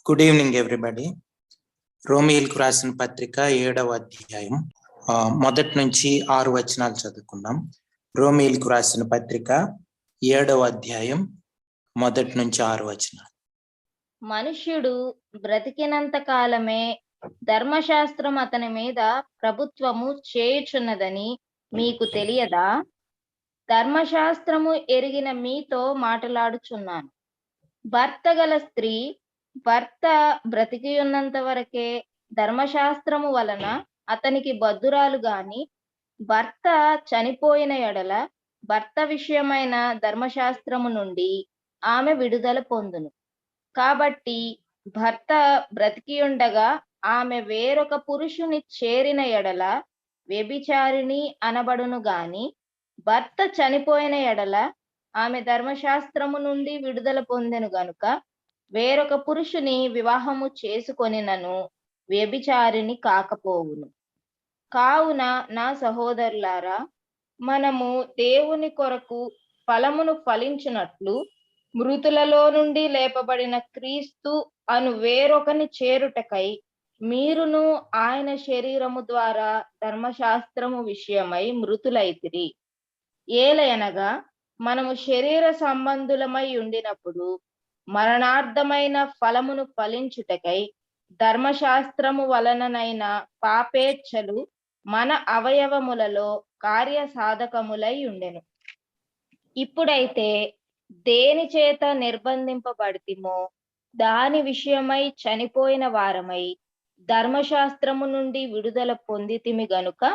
Good evening everybody. రోమియోలకు రాసిన పత్రిక 7వ అధ్యాయం మొదటి నుంచి 6 వచనాలు చదువుకుందాం. రోమియోలకు రాసిన పత్రిక 7వ అధ్యాయం మొదటి నుంచి 6 వచనాలు. మనుష్యుడు బ్రతికినంత కాలమే ధర్మశాస్త్రం అతని మీద ప్రభుత్వము చేయుచున్నదని మీకు తెలియదా? ధర్మశాస్త్రము ఎరిగిన మీతో మాట్లాడుచున్నాను. భర్త గల స్త్రీ భర్త బ్రతికి ఉన్నంత వరకే ధర్మశాస్త్రము వలన అతనికి బద్ధురాలు గాని, భర్త చనిపోయిన ఎడల భర్త విషయమైన ధర్మశాస్త్రము నుండి ఆమె విడుదల పొందును. కాబట్టి భర్త బ్రతికి ఉండగా ఆమె వేరొక పురుషుని చేరిన ఎడల వ్యభిచారిణి అనబడును గాని, భర్త చనిపోయిన ఎడల ఆమె ధర్మశాస్త్రము నుండి విడుదల పొందెను గనుక వేరొక పురుషుని వివాహము చేసుకొనినను వ్యభిచారిణి కాకపోవును. కావున నా సహోదరులారా, మనము దేవుని కొరకు ఫలమును ఫలించునట్లు మృతులలో నుండి లేపబడిన క్రీస్తు అను వేరొకని చేరుటకై మీరును ఆయన శరీరము ద్వారా ధర్మశాస్త్రము విషయమై మృతులైతిరి. ఏలయనగా మనము శరీర సంబంధులమై ఉండినప్పుడు మరణార్థమైన ఫలమును ఫలించుటకై ధర్మశాస్త్రము వలననైన పాపేచ్ఛలు మన అవయవములలో కార్యసాధకములై ఉండెను. ఇప్పుడైతే దేని చేత నిర్బంధింపబడితిమో దాని విషయమై చనిపోయిన వారమై ధర్మశాస్త్రము నుండి విడుదల పొందితిమి గనుక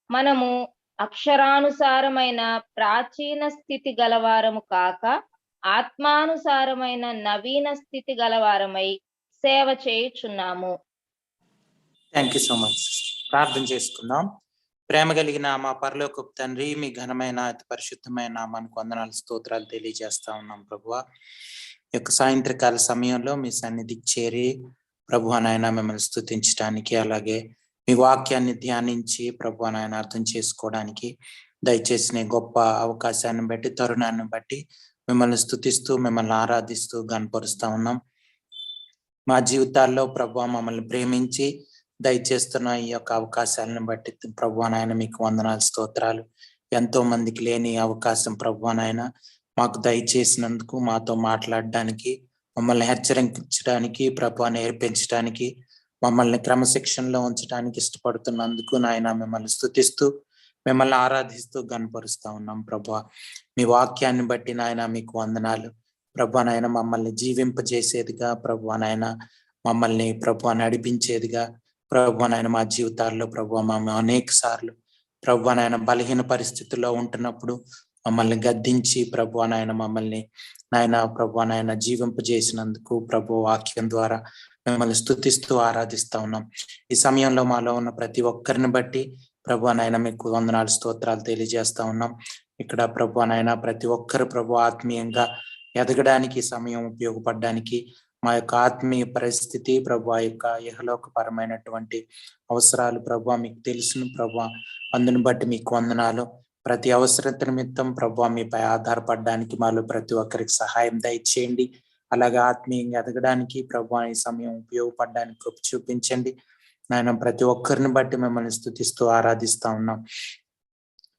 మనము అక్షరానుసారమైన ప్రాచీన స్థితి గలవారము కాక ఆత్మానుసారమైన నవీన స్థితి గలవారమై సేవ చేయుచున్నాము. Thank you so much. ప్రార్థన చేసుకుందాం. ప్రేమ కలిగిన మా పరలోకపు తండ్రి, మీ ఘనమైన అతి పరిశుద్ధమైన నామానికి వందనాలు స్తోత్రాలు తెలియజేస్తా ఉన్నాం ప్రభువా. ఈ యొక్క సాయంత్రకాల సమయంలో మీ సన్నిధికి చేరి ప్రభువా నాయన మిమ్మల్ని స్తుతించడానికి, అలాగే మీ వాక్యాన్ని ధ్యానించి ప్రభువా నాయన అర్థం చేసుకోవడానికి దయచేసిన గొప్ప అవకాశాన్ని బట్టి, తరుణాన్ని బట్టి మిమ్మల్ని స్తుతిస్తూ మిమ్మల్ని ఆరాధిస్తూ గణపరుస్తా ఉన్నాం. మా జీవితాల్లో ప్రభువా మమ్మల్ని ప్రేమించి దయచేస్తున్న ఈ యొక్క అవకాశాలను బట్టి ప్రభువా నాయన మీకు వందనాలు స్తోత్రాలు. ఎంతో మందికి లేని అవకాశం ప్రభువా నాయన మాకు దయచేసినందుకు, మాతో మాట్లాడడానికి, మమ్మల్ని హెచ్చరించడానికి, ప్రభువా నేర్పించడానికి, మమ్మల్ని క్రమశిక్షణలో ఉంచడానికి ఇష్టపడుతున్నందుకు నాయన మిమ్మల్ని స్తుతిస్తూ మిమ్మల్ని ఆరాధిస్తూ గణపరుస్తా ఉన్నాం ప్రభువా. మీ వాక్యాన్ని బట్టి నాయన మీకు వందనాలు ప్రభువా నాయన. మమ్మల్ని జీవింపజేసేదిగా ప్రభువా నాయన, మమ్మల్ని ప్రభువా నడిపించేదిగా ప్రభువా నాయన, మా జీవితాల్లో ప్రభువా మేము అనేక సార్లు ప్రభువా నాయన బలహీన పరిస్థితుల్లో ఉంటున్నప్పుడు మమ్మల్ని గద్దించి ప్రభువా నాయన మమ్మల్ని నాయన ప్రభువా నాయన జీవింపజేసినందుకు ప్రభు వాక్యం ద్వారా మిమ్మల్ని స్తుతిస్తూ ఆరాధిస్తా ఉన్నాం. ఈ సమయంలో మాలో ఉన్న ప్రతి ఒక్కరిని బట్టి ప్రభువా నాయన మీకు వందనాలు స్తోత్రాలు తెలియజేస్తా ఉన్నాం. ఇక్కడ ప్రభువా నాయన ప్రతి ఒక్కరు ప్రభు ఆత్మీయంగా ఎదగడానికి, సమయం ఉపయోగపడడానికి, మా యొక్క ఆత్మీయ పరిస్థితి ప్రభు ఆ యొక్క ఇహలోకపరమైనటువంటి అవసరాలు ప్రభు మీకు తెలుసును ప్రభు. అందుని బట్టి మీకు వందనాలు. ప్రతి అవసరత నిమిత్తం ప్రభు మీపై ఆధారపడడానికి మాలో ప్రతి ఒక్కరికి సహాయం దయచేయండి. అలాగే ఆత్మీయంగా ఎదగడానికి ప్రభు ఈ సమయం ఉపయోగపడడానికి కృప చూపించండి నాయన. ప్రతి ఒక్కరిని బట్టి మిమ్మల్ని స్తుతిస్తూ ఆరాధిస్తా ఉన్నాం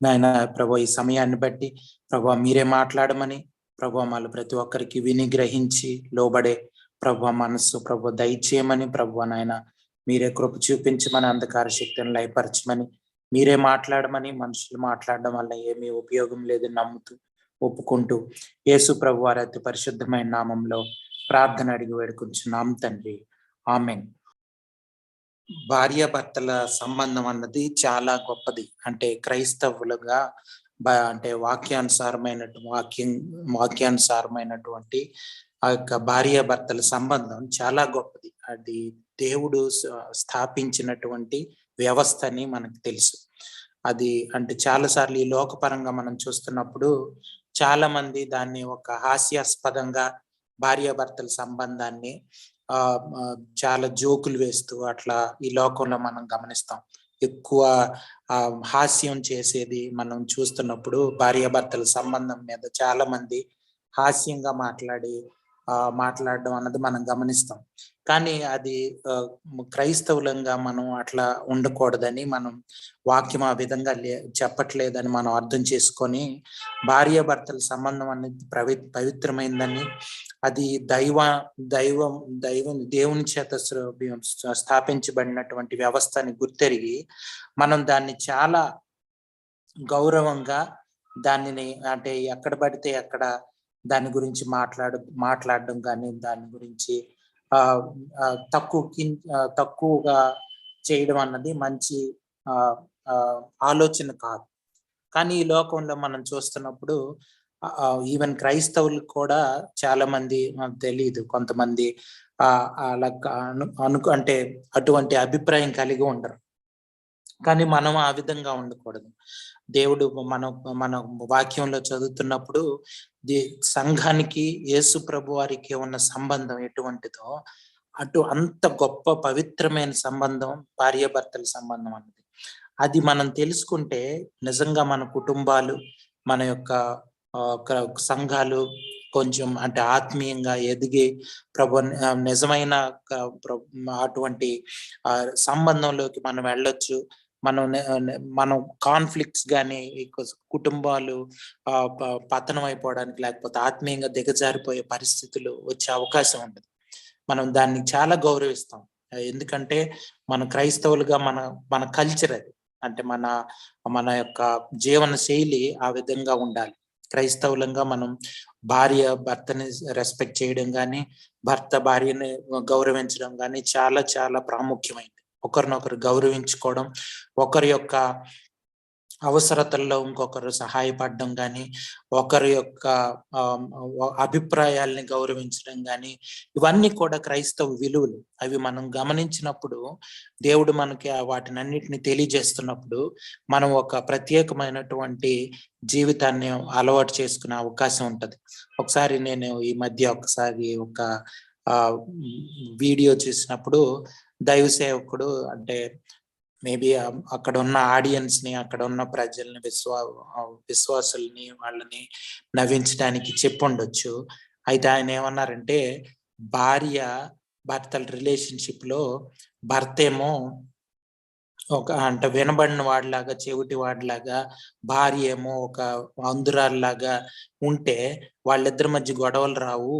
నాయన. ప్రభు ఈ సమయాన్ని బట్టి ప్రభు మీరే మాట్లాడమని ప్రభు మాలో ప్రతి ఒక్కరికి విని గ్రహించి లోబడే ప్రభు మనస్సు ప్రభు దయచేయమని ప్రభు నాయన మీరే కృప చూపించమని, అంధకార శక్తిని లయపరచమని, మీరే మాట్లాడమని, మనుషులు మాట్లాడడం వల్ల ఏమీ ఉపయోగం లేదు నమ్ముతూ ఒప్పుకుంటూ యేసు ప్రభు వారి అతి పరిశుద్ధమైన నామంలో ప్రార్థన అడిగి వేడుకుంటున్నాం తండ్రి, ఆమేన్. భార్యాభర్తల సంబంధం అన్నది చాలా గొప్పది. అంటే క్రైస్తవులుగా అంటే వాక్యానుసారమైనటువంటి ఆ యొక్క భార్యాభర్తల సంబంధం చాలా గొప్పది. అది దేవుడు స్థాపించినటువంటి వ్యవస్థ అని మనకు తెలుసు. అది అంటే చాలా సార్లు ఈ లోకపరంగా మనం చూస్తున్నప్పుడు చాలా మంది దాన్ని ఒక హాస్యాస్పదంగా భార్యాభర్తల సంబంధాన్ని చాలా జోకులు వేస్తూ అట్లా ఈ లోకంలో మనం గమనిస్తాం. ఎక్కువ హాస్యం చేసేది మనం చూస్తున్నప్పుడు భార్యాభర్తల సంబంధం మీద చాలా మంది హాస్యంగా మాట్లాడి మాట్లాడడం అన్నది మనం గమనిస్తాం. కానీ అది క్రైస్తవులంగా మనం అట్లా ఉండకూడదని, మనం వాక్యం ఆ విధంగా చెప్పట్లేదని మనం అర్థం చేసుకొని, భార్యాభర్తల సంబంధం అనేది పవిత్రమైందని, అది దేవుని చేత స్థాపించబడినటువంటి వ్యవస్థని గుర్తెరిగి మనం దాన్ని చాలా గౌరవంగా దానిని, అంటే ఎక్కడ పడితే అక్కడ దాని గురించి మాట్లాడడం కానీ, దాని గురించి తక్కువగా చేయడం అన్నది మంచి ఆలోచన కాదు. కానీ ఈ లోకంలో మనం చూస్తున్నప్పుడు ఈవెన్ క్రైస్తవులు కూడా చాలా మంది తెలియదు, కొంతమంది అలా అంటే అటువంటి అభిప్రాయం కలిగి ఉండరు. కానీ మనం ఆ విధంగా ఉండకూడదు. దేవుడు మన వాక్యంలో చదువుతున్నప్పుడు సంఘానికి యేసు ప్రభు వారికి ఉన్న సంబంధం ఎటువంటిదో అంత గొప్ప పవిత్రమైన సంబంధం భార్యాభర్తల సంబంధం అన్నది. అది మనం తెలుసుకుంటే నిజంగా మన కుటుంబాలు, మన యొక్క సంఘాలు కొంచెం అంటే ఆత్మీయంగా ఎదిగి నిజమైన అటువంటి సంబంధంలోకి మనం వెళ్ళొచ్చు. మనం కాన్ఫ్లిక్ట్స్ కానీ, కుటుంబాలు పతనం అయిపోవడానికి, లేకపోతే ఆత్మీయంగా దిగజారిపోయే పరిస్థితులు వచ్చే అవకాశం ఉండదు. మనం దాన్ని చాలా గౌరవిస్తాం. ఎందుకంటే మన క్రైస్తవులుగా మన కల్చర్ అది, అంటే మన యొక్క జీవన శైలి ఆ విధంగా ఉండాలి. క్రైస్తవులంగా మనం భార్య భర్తని రెస్పెక్ట్ చేయడం కానీ, భర్త భార్యని గౌరవించడం కానీ చాలా చాలా ప్రాముఖ్యమైనది. ఒకరినొకరు గౌరవించుకోవడం, ఒకరి యొక్క అవసరతల్లో ఇంకొకరు సహాయపడడం కానీ, ఒకరి యొక్క అభిప్రాయాల్ని గౌరవించడం కానీ, ఇవన్నీ కూడా క్రైస్తవ విలువలు. అవి మనం గమనించినప్పుడు, దేవుడు మనకి వాటినన్నిటిని తెలియజేస్తున్నప్పుడు మనం ఒక ప్రత్యేకమైనటువంటి జీవితాన్ని అలవాటు చేసుకునే అవకాశం ఉంటది. ఒకసారి నేను ఈ మధ్య ఒక వీడియో చూసినప్పుడు దైవ సేవకుడు, అంటే మేబీ అక్కడ ఉన్న ఆడియన్స్ ని, అక్కడ ఉన్న ప్రజల్ని, విశ్వాసుల్ని, వాళ్ళని నవ్వించడానికి చెప్పుండొచ్చు. అయితే ఆయన ఏమన్నారంటే, భార్య భర్తల రిలేషన్షిప్ లో భర్త ఏమో అంటే వినబడిన వాడిలాగా, చెవిటి వాడిలాగా, భార్య ఏమో ఒక అంధురాల్లాగా ఉంటే వాళ్ళిద్దరి మధ్య గొడవలు రావు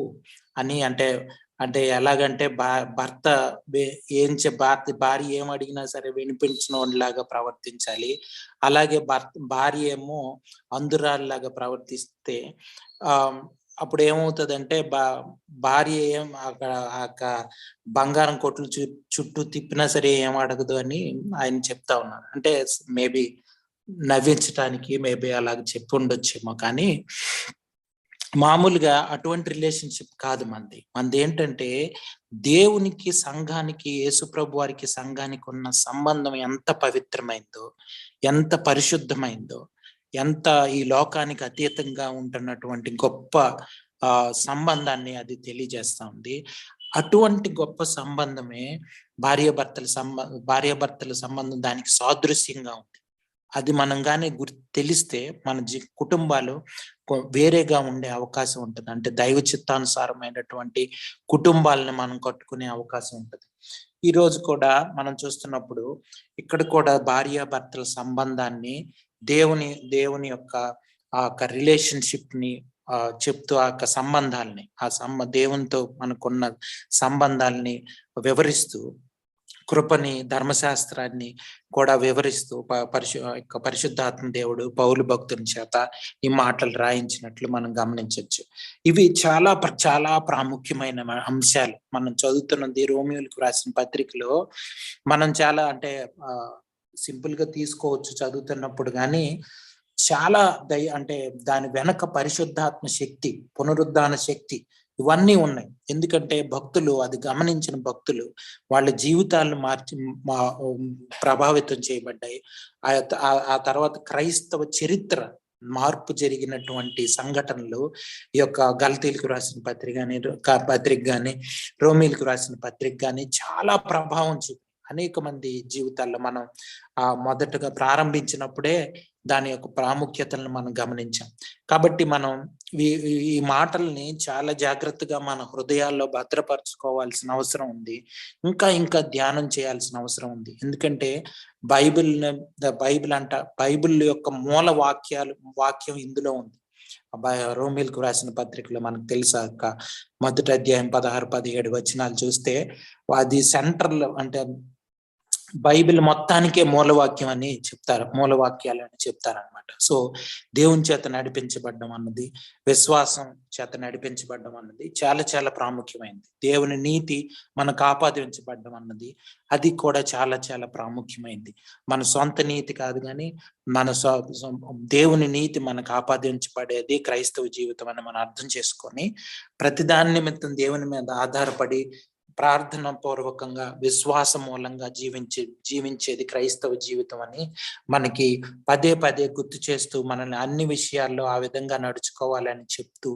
అని. అంటే ఎలాగంటే భర్త భార్య ఏం అడిగినా సరే వినిపించిన వాడిలాగా ప్రవర్తించాలి. అలాగే భార్య ఏమో అంధురాల్లాగా ప్రవర్తిస్తే అప్పుడు ఏమవుతుందంటే భార్య ఏం అక్కడ బంగారం కొట్లు చుట్టూ తిప్పినా సరే ఏం అడగదు అని ఆయన చెప్తా ఉన్నారు. అంటే మేబీ నవ్వించడానికి మేబీ అలాగ చెప్పి ఉండొచ్చేమో, కానీ మామూలుగా అటువంటి రిలేషన్షిప్ కాదు మనది. ఏంటంటే దేవునికి, సంఘానికి, యేసుప్రభు వారికి సంఘానికి ఉన్న సంబంధం ఎంత పవిత్రమైందో, ఎంత పరిశుద్ధమైందో, ఎంత ఈ లోకానికి అతీతంగా ఉంటున్నటువంటి గొప్ప సంబంధాన్ని అది తెలియజేస్తా ఉంది. అటువంటి గొప్ప సంబంధమే భార్యాభర్తల సంబంధం దానికి సాదృశ్యంగా ఉంది. అది మనం కానీ తెలిస్తే మన కుటుంబాలు వేరేగా ఉండే అవకాశం ఉంటుంది. అంటే దైవ చిత్తానుసారమైనటువంటి కుటుంబాలను మనం కట్టుకునే అవకాశం ఉంటుంది. ఈ రోజు కూడా మనం చూస్తున్నప్పుడు ఇక్కడ కూడా భార్యాభర్తల సంబంధాన్ని దేవుని యొక్క ఆ యొక్క రిలేషన్షిప్ ని చెప్తూ ఆ యొక్క సంబంధాలని, దేవునితో మనకున్న సంబంధాలని వివరిస్తూ, కృపని, ధర్మశాస్త్రాన్ని కూడా వివరిస్తూ పరిశుద్ధాత్మ దేవుడు పౌలు భక్తుని చేత ఈ మాటలు రాయించినట్లు మనం గమనించవచ్చు. ఇవి చాలా చాలా ప్రాముఖ్యమైన అంశాలు. మనం చదువుతున్నది రోమియోలకు రాసిన పత్రికలో మనం చాలా అంటే సింపుల్ గా తీసుకోవచ్చు చదువుతున్నప్పుడు, కానీ చాలా అంటే దాని వెనక పరిశుద్ధాత్మ శక్తి, పునరుద్ధాన శక్తి, ఇవన్నీ ఉన్నాయి. ఎందుకంటే భక్తులు, అది గమనించిన భక్తులు వాళ్ళ జీవితాలను ప్రభావితం చేయబడ్డాయి. ఆ తర్వాత క్రైస్తవ చరిత్ర మార్పు జరిగినటువంటి సంఘటనలు ఈ యొక్క గలతీలకు రాసిన పత్రిక కానీ, రోమీలకు రాసిన పత్రిక కానీ చాలా ప్రభావం చూపి అనేక మంది జీవితాల్లో మనం మొదటగా ప్రారంభించినప్పుడే దాని యొక్క ప్రాముఖ్యతలను మనం గమనించాం. కాబట్టి మనం ఈ మాటల్ని చాలా జాగ్రత్తగా మన హృదయాల్లో భద్రపరచుకోవాల్సిన అవసరం ఉంది. ఇంకా ధ్యానం చేయాల్సిన అవసరం ఉంది. ఎందుకంటే బైబిల్ యొక్క మూల వాక్యం ఇందులో ఉంది. రోమిలకు రాసిన పత్రికలో మనకు తెలుసా మొదటి అధ్యాయం 16-17 వచనాలు చూస్తే అది సెంట్రల్, అంటే బైబిల్ మొత్తానికే మూలవాక్యం అని చెప్తారు, మూలవాక్యాలు అని చెప్తారనమాట. సో దేవుని చేత నడిపించబడ్డం అన్నది, విశ్వాసం చేత నడిపించబడ్డం అన్నది చాలా చాలా ప్రాముఖ్యమైనది. దేవుని నీతి మనకు ఆపాదించబడ్డం అన్నది అది కూడా చాలా చాలా ప్రాముఖ్యమైనది. మన సొంత నీతి కాదు, కానీ మన దేవుని నీతి మనకు ఆపాదించబడేది క్రైస్తవ జీవితం అని మనం అర్థం చేసుకొని ప్రతిదాని నిమిత్తం దేవుని మీద ఆధారపడి ప్రార్థన పూర్వకంగా విశ్వాస మూలంగా జీవించేది క్రైస్తవ జీవితం అని మనకి పదే పదే గుర్తు చేస్తూ మనల్ని అన్ని విషయాల్లో ఆ విధంగా నడుచుకోవాలని చెప్తూ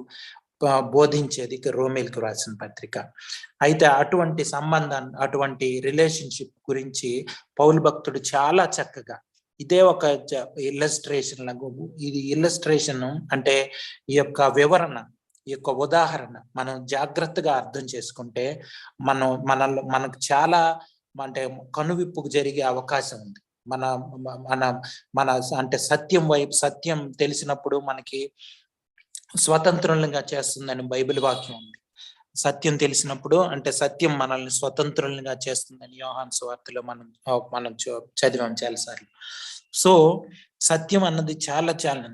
బోధించేది రోమీలకు రాసిన పత్రిక. అయితే అటువంటి సంబంధాన్ని, అటువంటి రిలేషన్షిప్ గురించి పౌలు భక్తుడు చాలా చక్కగా, ఇదే ఒక ఇల్లస్ట్రేషన్ లాగా, ఇది ఇల్లస్ట్రేషన్ అంటే ఈ యొక్క వివరణ, ఈ యొక్క ఉదాహరణ మనం జాగ్రత్తగా అర్థం చేసుకుంటే మనకు చాలా అంటే కనువిప్పుకు జరిగే అవకాశం ఉంది. మన అంటే సత్యం తెలిసినప్పుడు మనకి స్వతంత్రులుగా చేస్తుందని బైబిల్ వాక్యం ఉంది. సత్యం తెలిసినప్పుడు అంటే సత్యం మనల్ని స్వతంత్రులుగా చేస్తుందని యోహాను సువార్తలో మనం చదివాం చాలాసార్లు. సో సత్యం అన్నది చాలా చాలా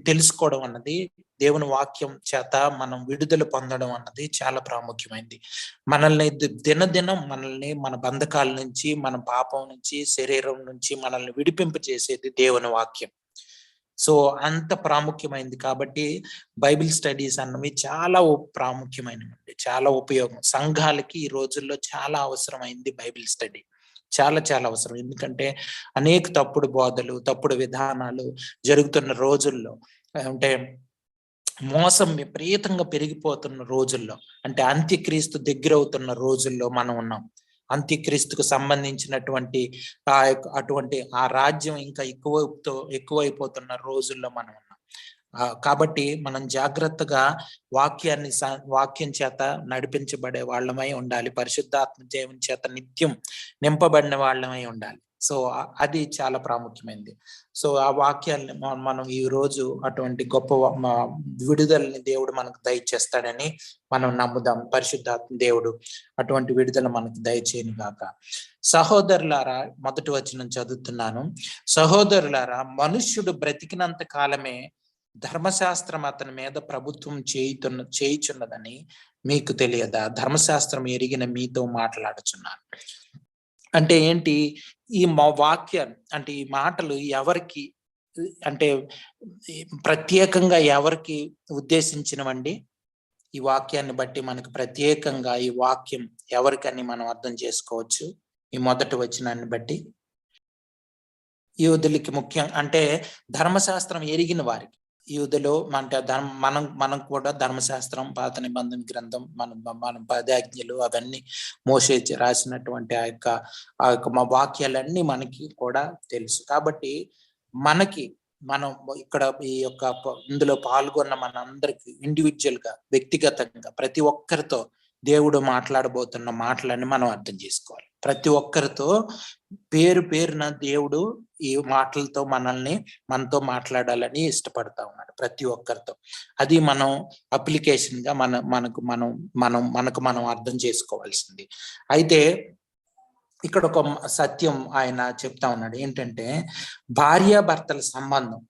తెలుసుకోవడం అన్నది, దేవుని వాక్యం చేత మనం విడుదల పొందడం అన్నది చాలా ప్రాముఖ్యమైనది. మనల్ని దినదినం మన బంధకాల నుంచి, మన పాపం నుంచి, శరీరం నుంచి మనల్ని విడిపింప చేసేది దేవుని వాక్యం. సో అంత ప్రాముఖ్యమైనది. కాబట్టి బైబిల్ స్టడీస్ అన్నవి చాలా ప్రాముఖ్యమైనవి, చాలా ఉపయోగం. సంఘాలకి ఈ రోజుల్లో చాలా అవసరమైంది బైబిల్ స్టడీ, చాలా చాలా అవసరం. ఎందుకంటే అనేక తప్పుడు బోధలు, తప్పుడు విధానాలు జరుగుతున్న రోజుల్లో, అంటే మోసం విపరీతంగా పెరిగిపోతున్న రోజుల్లో, అంటే అంత్యక్రీస్తు దగ్గర అవుతున్న రోజుల్లో మనం ఉన్నాం. అంత్యక్రీస్తుకు సంబంధించినటువంటి అటువంటి ఆ రాజ్యం ఇంకా ఎక్కువైపోతున్న రోజుల్లో మనం ఉన్నాం. కాబట్టి మనం జాగ్రత్తగా వాక్యం చేత నడిపించబడే వాళ్ళమై ఉండాలి. పరిశుద్ధాత్మ దేవుని చేత నిత్యం నింపబడిన వాళ్ళమై ఉండాలి. సో అది చాలా ప్రాముఖ్యమైనది. సో ఆ వాక్యాన్ని మనం ఈ రోజు అటువంటి గొప్ప విడుదలని దేవుడు మనకు దయచేస్తాడని మనం నమ్ముదాం. పరిశుద్ధాత్మ దేవుడు అటువంటి విడుదల మనకు దయచేయను గాక. సహోదరులారా, మొదటి వచనం చదువుతున్నాను. సహోదరులారా, మనుష్యుడు బ్రతికినంత కాలమే ధర్మశాస్త్రం అతని మీద ప్రభుత్వం చేయుచున్నదని మీకు తెలియదా? ధర్మశాస్త్రం ఎరిగిన మీతో మాట్లాడుచున్నాను. అంటే ఏంటి ఈ వాక్యం, అంటే ఈ మాటలు ఎవరికి, అంటే ప్రత్యేకంగా ఎవరికి ఉద్దేశించినవండి? ఈ వాక్యాన్ని బట్టి మనకు ప్రత్యేకంగా ఈ వాక్యం ఎవరికని మనం అర్థం చేసుకోవచ్చు. ఈ మొదటి వచనాన్ని బట్టి యూదులకి ముఖ్యం, అంటే ధర్మశాస్త్రం ఎరిగిన వారికి. యూదులు అంటే మనం కూడా ధర్మశాస్త్రం, పాత నిబంధన గ్రంథం, మనం 10 ఆజ్ఞలు అవన్నీ మోషే రాసినటువంటి ఆ యొక్క వాక్యాలన్నీ మనకి కూడా తెలుసు. కాబట్టి మనం ఇక్కడ ఈ యొక్క ఇందులో పాల్గొన్న మనందరికి ఇండివిజువల్ గా, వ్యక్తిగతంగా ప్రతి ఒక్కరితో దేవుడు మాట్లాడబోతున్న మాటలన్నీ మనం అర్థం చేసుకోవాలి. ప్రతి ఒక్కరితో పేరున దేవుడు ఈ మాటలతో మనతో మాట్లాడాలని ఇష్టపడతా ఉన్నాడు, ప్రతి ఒక్కరితో. అది మనం అప్లికేషన్ గా మనకు అర్థం చేసుకోవాల్సింది. అయితే ఇక్కడ ఒక సత్యం ఆయన చెప్తా ఉన్నాడు. ఏంటంటే భార్యాభర్తల సంబంధం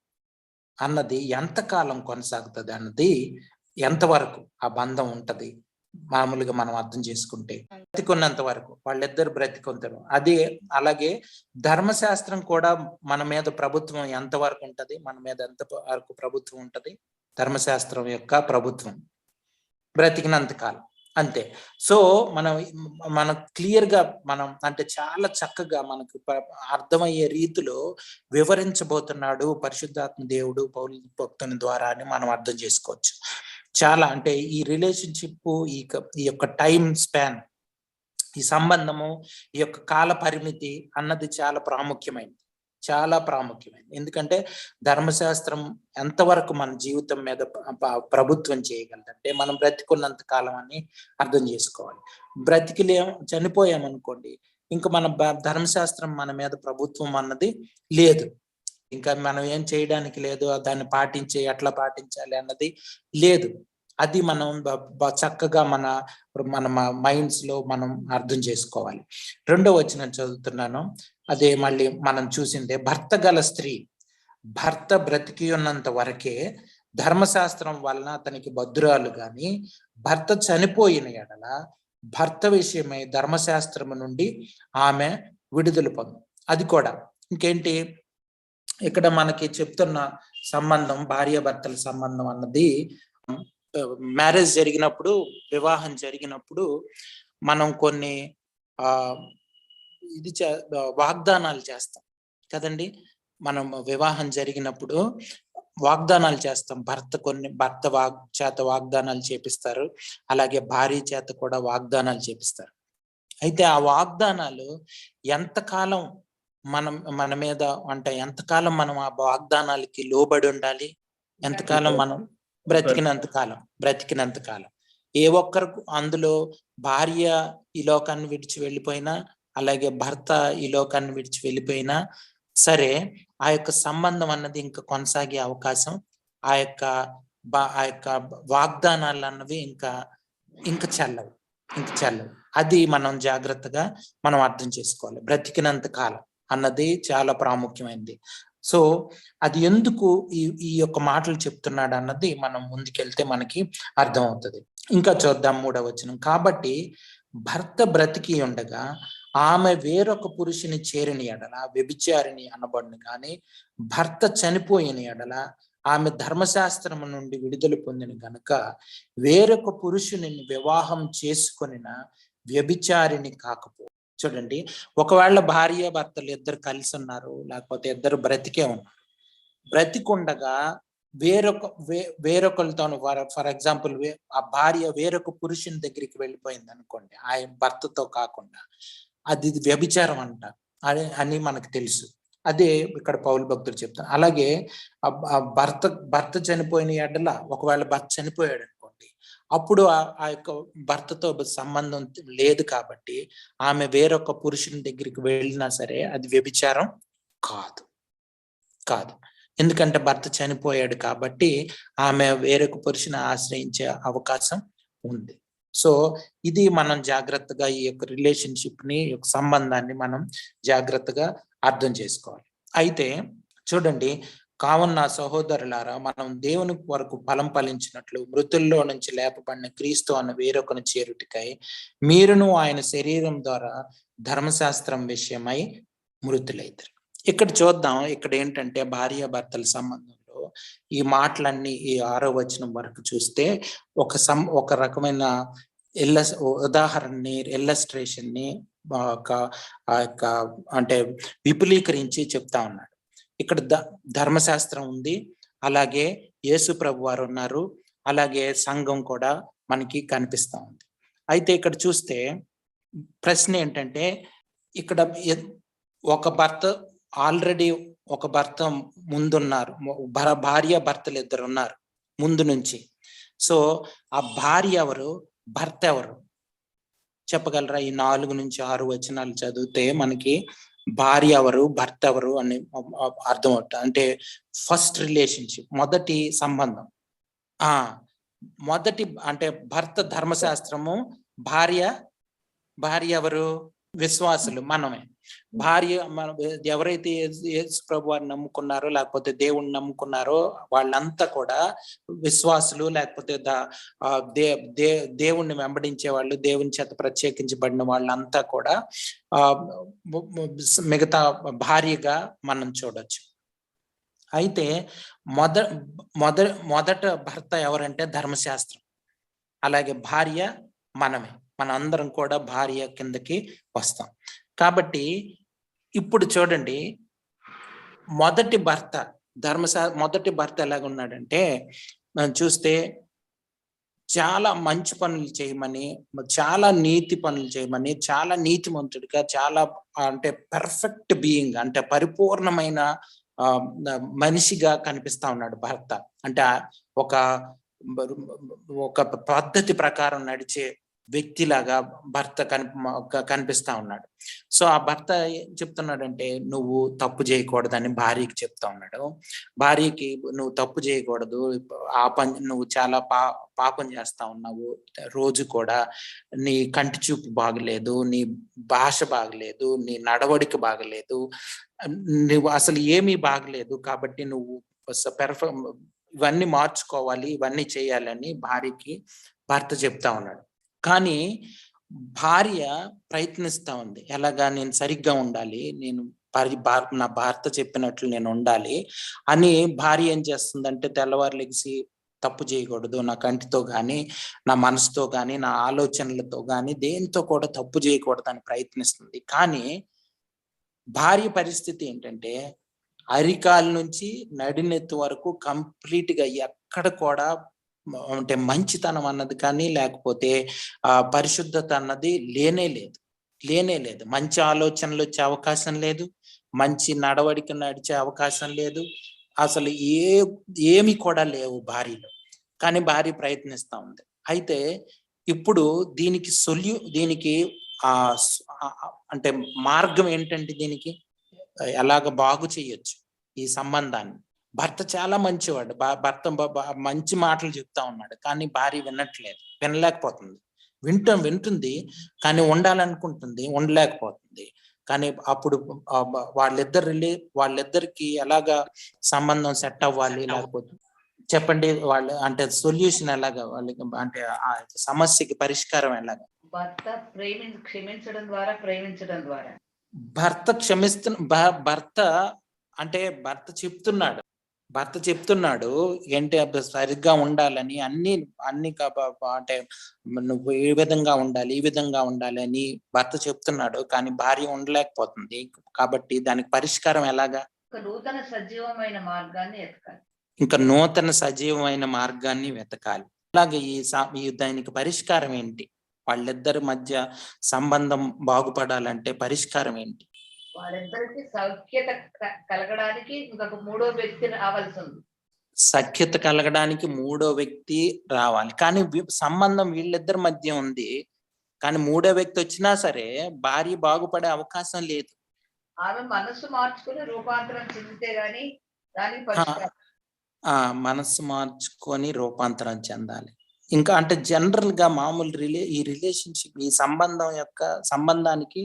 అన్నది ఎంతకాలం కొనసాగుతుంది అన్నది, ఎంతవరకు ఆ బంధం ఉంటది మామూలుగా మనం అర్థం చేసుకుంటే, బ్రతికున్నంత వరకు వాళ్ళిద్దరు బ్రతికుంటారు. అది అలాగే ధర్మశాస్త్రం కూడా మన మీద ప్రభుత్వం ఎంతవరకు ఉంటది, మన మీద ఎంత వరకు ప్రభుత్వం ఉంటది? ధర్మశాస్త్రం యొక్క ప్రభుత్వం బ్రతికినంత కాలం అంతే. సో మనం క్లియర్ గా అంటే చాలా చక్కగా మనకు అర్థమయ్యే రీతిలో వివరించబోతున్నాడు పరిశుద్ధాత్మ దేవుడు పౌలు భక్తుని ద్వారా అని మనం అర్థం చేసుకోవచ్చు. చాలా అంటే ఈ రిలేషన్షిప్, ఈ యొక్క టైం స్పాన్ ఈ సంబంధము, ఈ యొక్క కాల పరిమితి అన్నది చాలా ప్రాముఖ్యమైనది, చాలా ప్రాముఖ్యమైనది. ఎందుకంటే ధర్మశాస్త్రం ఎంతవరకు మన జీవితం మీద ప్రభుత్వం చేయగలదంటే మనం బ్రతికున్నంత కాలం అని అర్థం చేసుకోవాలి. చనిపోయామనుకోండి, ఇంకా మన ధర్మశాస్త్రం మన మీద ప్రభుత్వం అన్నది లేదు, ఇంకా మనం ఏం చేయడానికి లేదు, దాన్ని ఎట్లా పాటించాలి అన్నది లేదు. అది మనం చక్కగా మన మైండ్స్ లో మనం అర్థం చేసుకోవాలి. 2వ వచనం చదువుతున్నాను, అదే మళ్ళీ మనం చూసిందే, భర్త గల స్త్రీ భర్త బ్రతికి ఉన్నంత వరకే ధర్మశాస్త్రం వలన అతనికి భద్రాలు గాని, భర్త చనిపోయిన ఎడల భర్త విషయమై ధర్మశాస్త్రము నుండి ఆమె విడుదల పొందు. అది కూడా ఇంకేంటి, ఇక్కడ మనకి చెప్తున్న సంబంధం భార్యాభర్తల సంబంధం అన్నది మ్యారేజ్ జరిగినప్పుడు, వివాహం జరిగినప్పుడు మనం కొన్ని వాగ్దానాలు చేస్తాం కదండి. మనం వివాహం జరిగినప్పుడు వాగ్దానాలు చేస్తాం. భర్త చేత వాగ్దానాలు చేపిస్తారు, అలాగే భార్య చేత కూడా వాగ్దానాలు చేపిస్తారు. అయితే ఆ వాగ్దానాలు ఎంతకాలం మన మీద అంటే ఎంతకాలం మనం ఆ వాగ్దానాలకి లోబడి ఉండాలి, ఎంతకాలం మనం బ్రతికినంత కాలం. ఏ ఒక్కరికి అందులో భార్య ఈ లోకాన్ని విడిచి వెళ్ళిపోయినా, అలాగే భర్త ఈ లోకాన్ని విడిచి వెళ్ళిపోయినా సరే, ఆ యొక్క సంబంధం అన్నది ఇంకా కొనసాగే అవకాశం, ఆ యొక్క వాగ్దానాలు అన్నవి ఇంకా చెల్లవు. అది మనం జాగ్రత్తగా మనం అర్థం చేసుకోవాలి. బ్రతికినంత కాలం అన్నది చాలా ప్రాముఖ్యమైనది. సో అది ఎందుకు ఈ యొక్క మాటలు చెప్తున్నాడు అన్నది మనం ముందుకెళ్తే మనకి అర్థం అవుతుంది. ఇంకా చూద్దాం 3వ వచనం. కాబట్టి భర్త బ్రతికి ఉండగా ఆమె వేరొక పురుషుని చేరిన ఎడల వ్యభిచారిణి అనబడును, కానీ భర్త చనిపోయిన ఎడల ఆమె ధర్మశాస్త్రము నుండి విడుదల పొందిన గనుక వేరొక పురుషుని వివాహం చేసుకొనిన వ్యభిచారిణి కాకపో. చూడండి, ఒకవేళ భార్య భర్తలు ఇద్దరు కలిసి ఉన్నారు, లేకపోతే ఇద్దరు బ్రతికే ఉన్నారు, బ్రతికుండగా వేరొకరితో ఫర్ ఎగ్జాంపుల్ ఆ భార్య వేరొక పురుషుని దగ్గరికి వెళ్ళిపోయింది అనుకోండి, ఆయన భర్తతో కాకుండా, అది వ్యభిచారం అంట అని మనకు తెలుసు. అదే ఇక్కడ పౌలు భక్తులు చెప్తారు. అలాగే భర్త చనిపోయిన ఎడల, ఒకవేళ భర్త చనిపోయాడు అనుకోండి, అప్పుడు ఆ యొక్క భర్తతో సంబంధం లేదు కాబట్టి ఆమె వేరొక పురుషుని దగ్గరికి వెళ్ళినా సరే అది వ్యభిచారం కాదు. ఎందుకంటే భర్త చనిపోయాడు కాబట్టి ఆమె వేరొక పురుషుని ఆశ్రయించే అవకాశం ఉంది. సో ఇది మనం జాగ్రత్తగా ఈ యొక్క రిలేషన్షిప్ ని, యొక్క సంబంధాన్ని మనం జాగ్రత్తగా అర్థం చేసుకోవాలి. అయితే చూడండి, కావున సహోదరులారా, మనం దేవుని వరకు ఫలం ఫలించినట్లు మృతుల్లో నుంచి లేపబడిన క్రీస్తు అన్న వేరొకను చేరుటికై మీరును ఆయన శరీరం ద్వారా ధర్మశాస్త్రం విషయమై మృతులైతారు. ఇక్కడ చూద్దాం, ఇక్కడ ఏంటంటే భార్యాభర్తల సంబంధంలో ఈ మాటలన్నీ ఈ 6వ వచనం వరకు చూస్తే ఒక రకమైన ఉదాహరణని, ఇల్లస్ట్రేషన్ ని అంటే విపులీకరించి చెప్తా ఉన్నాడు. ఇక్కడ ధర్మశాస్త్రం ఉంది, అలాగే యేసు ప్రభు వారు ఉన్నారు, అలాగే సంఘం కూడా మనకి కనిపిస్తా ఉంది. అయితే ఇక్కడ చూస్తే ప్రశ్న ఏంటంటే, ఇక్కడ ఆల్రెడీ ఒక భర్త ముందున్నారు, భార్య భర్తలు ఇద్దరు ఉన్నారు ముందు నుంచి. సో ఆ భార్య ఎవరు, భర్త ఎవరు చెప్పగలరా? ఈ 4 నుంచి 6 వచనాలు చదివితే మనకి భార్య ఎవరు, భర్త ఎవరు అని అర్థమవుతుంది. అంటే ఫస్ట్ రిలేషన్షిప్, మొదటి సంబంధం. అంటే భర్త ధర్మశాస్త్రము, భార్య ఎవరు? విశ్వాసులు, మనమే. భార్య ఎవరైతే యేసు ప్రభు వారిని నమ్ముకున్నారో, లేకపోతే దేవుణ్ణి నమ్ముకున్నారో వాళ్ళంతా కూడా విశ్వాసులు, లేకపోతే దేవుణ్ణి వెంబడించే వాళ్ళు, దేవుని చేత ప్రత్యేకించబడిన వాళ్ళంతా కూడా మిగతా భార్యగా మనం చూడొచ్చు. అయితే మొదట భర్త ఎవరంటే ధర్మశాస్త్రం, అలాగే భార్య మనమే. మనందరం కూడా భార్య కిందకి వస్తాం. కాబట్టి ఇప్పుడు చూడండి, మొదటి భర్త ఎలాగున్నాడంటే, మనం చూస్తే చాలా మంచి పనులు చేయమని, చాలా నీతి పనులు చేయమని, చాలా నీతిమంతుడిగా, చాలా అంటే పర్ఫెక్ట్ బీయింగ్, అంటే పరిపూర్ణమైన మనిషిగా కనిపిస్తా ఉన్నాడు భర్త. అంటే ఒక ఒక పద్ధతి ప్రకారం నడిచే వ్యక్తిలాగా భర్త కనిపిస్తా ఉన్నాడు. సో ఆ భర్త ఏం చెప్తున్నాడంటే, నువ్వు తప్పు చేయకూడదని భార్యకి చెప్తా ఉన్నాడు. భార్యకి నువ్వు తప్పు చేయకూడదు, ఆ పని నువ్వు చాలా పాపం చేస్తా ఉన్నావు, రోజు కూడా నీ కంటి చూపు బాగలేదు, నీ భాష బాగలేదు, నీ నడవడిక బాగలేదు, నువ్వు అసలు ఏమీ బాగలేదు, కాబట్టి నువ్వు ఇవన్నీ మార్చుకోవాలి, ఇవన్నీ చేయాలని భార్యకి భర్త చెప్తా ఉన్నాడు. కానీ భార్య ప్రయత్నిస్తా ఉంది, ఎలాగా నేను సరిగ్గా ఉండాలి, నేను నా భర్త చెప్పినట్లు నేను ఉండాలి అని. భార్య ఏం చేస్తుందంటే, తెల్లవారు లెగిసి తప్పు చేయకూడదు, నా కంటితో గాని, నా మనసుతో గాని, నా ఆలోచనలతో గాని, దేంతో కూడా తప్పు చేయకూడదు అని ప్రయత్నిస్తుంది. కానీ భార్య పరిస్థితి ఏంటంటే, అరికాల నుంచి నడినెత్తి వరకు కంప్లీట్ గా ఎక్కడ కూడా అంటే మంచితనం అన్నది కానీ, లేకపోతే పరిశుద్ధత అన్నది లేనే లేదు. మంచి ఆలోచనలు వచ్చే అవకాశం లేదు, మంచి నడవడిక నడిచే అవకాశం లేదు, అసలు ఏమి కూడా లేవు భార్యలో. కానీ భార్య ప్రయత్నిస్తా ఉంది. అయితే ఇప్పుడు దీనికి అంటే మార్గం ఏంటంటే, దీనికి ఎలాగ బాగు చేయొచ్చు ఈ సంబంధాన్ని. భర్త చాలా మంచివాడు, భర్త మంచి మాటలు చెప్తా ఉన్నాడు, కానీ భార్య వినలేకపోతుంది. వింటుంది కానీ ఉండాలనుకుంటుంది, ఉండలేకపోతుంది. కానీ అప్పుడు వాళ్ళిద్దరికి ఎలాగా సంబంధం సెట్ అవ్వాలి, లేకపోతే చెప్పండి, వాళ్ళు అంటే సొల్యూషన్ ఎలాగా, వాళ్ళకి అంటే ఆ సమస్యకి పరిష్కారం ఎలాగా? భర్త క్షమించడం ద్వారా, ప్రేమించడం ద్వారా. భర్త అంటే భర్త చెప్తున్నాడు ఏంటి, సరిగ్గా ఉండాలని, అన్ని అంటే నువ్వు ఈ విధంగా ఉండాలి, ఈ విధంగా ఉండాలి అని భర్త చెప్తున్నాడు. కానీ భార్య ఉండలేకపోతుంది. కాబట్టి దానికి పరిష్కారం ఎలాగా? నూతన సజీవమైన మార్గాన్ని వెతకాలి. అలాగే దానికి పరిష్కారం ఏంటి? వాళ్ళిద్దరి మధ్య సంబంధం బాగుపడాలంటే పరిష్కారం ఏంటి? వాళ్ళిద్దరికి సఖ్యత కలగడానికి ఇంకొక మూడో వ్యక్తి రావాల్సి ఉంది. సఖ్యత కలగడానికి మూడో వ్యక్తి రావాలి. కానీ సంబంధం వీళ్ళిద్దరి మధ్య ఉంది, కానీ మూడో వ్యక్తి వచ్చినా సరే భార్య బాగుపడే అవకాశం లేదు. ఆమె మనసు మార్చుకుని రూపాంతరం చెందితే గాని దానికి పరిష్కారం. మనసు మార్చుకొని రూపాంతరం చెందాలి. ఇంకా అంటే జనరల్ గా మామూలు ఈ రిలేషన్షిప్, ఈ సంబంధానికి,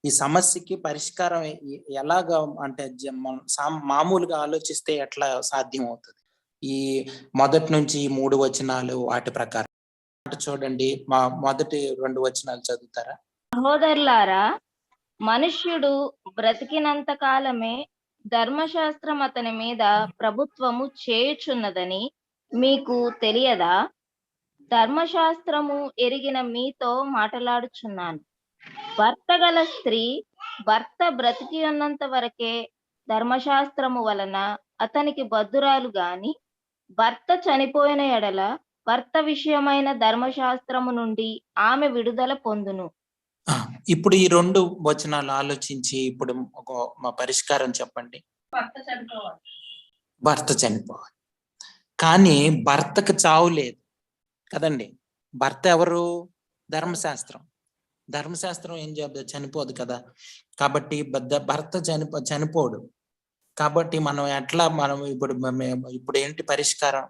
ఈ సమస్యకి పరిష్కారం ఎలాగా అంటే మామూలుగా ఆలోచిస్తే ఎట్లా సాధ్యం అవుతుంది? ఈ మొదటి నుంచి 3 వచనాలు వాటి ప్రకారం చూడండి. మొదటి 2 వచనాలు చదువుతారా? సహోదరులారా, మనుష్యుడు బ్రతికినంత కాలమే ధర్మశాస్త్రం అతని మీద ప్రభుత్వము చేయుచున్నదని మీకు తెలియదా? ధర్మశాస్త్రము ఎరిగిన మీతో మాట్లాడుచున్నాను. భర్త గల స్త్రీ భర్త బ్రతికి ఉన్నంత వరకే ధర్మశాస్త్రము వలన అతనికి బద్ధురాలు గాని, భర్త చనిపోయిన ఎడల భర్త విషయమైన ధర్మశాస్త్రము నుండి ఆమె విడుదల పొందును. ఇప్పుడు ఈ 2 వచనాలు ఆలోచించి ఇప్పుడు మా పరిష్కారం చెప్పండి. భర్త చనిపోవాలి. కానీ భర్తకు చావు లేదు కదండి. భర్త ఎవరు? ధర్మశాస్త్రం ఏం చెప్తుంది? చనిపోదు కదా. కాబట్టి భర్త చనిపోడు. కాబట్టి మనం ఇప్పుడు ఏంటి పరిష్కారం?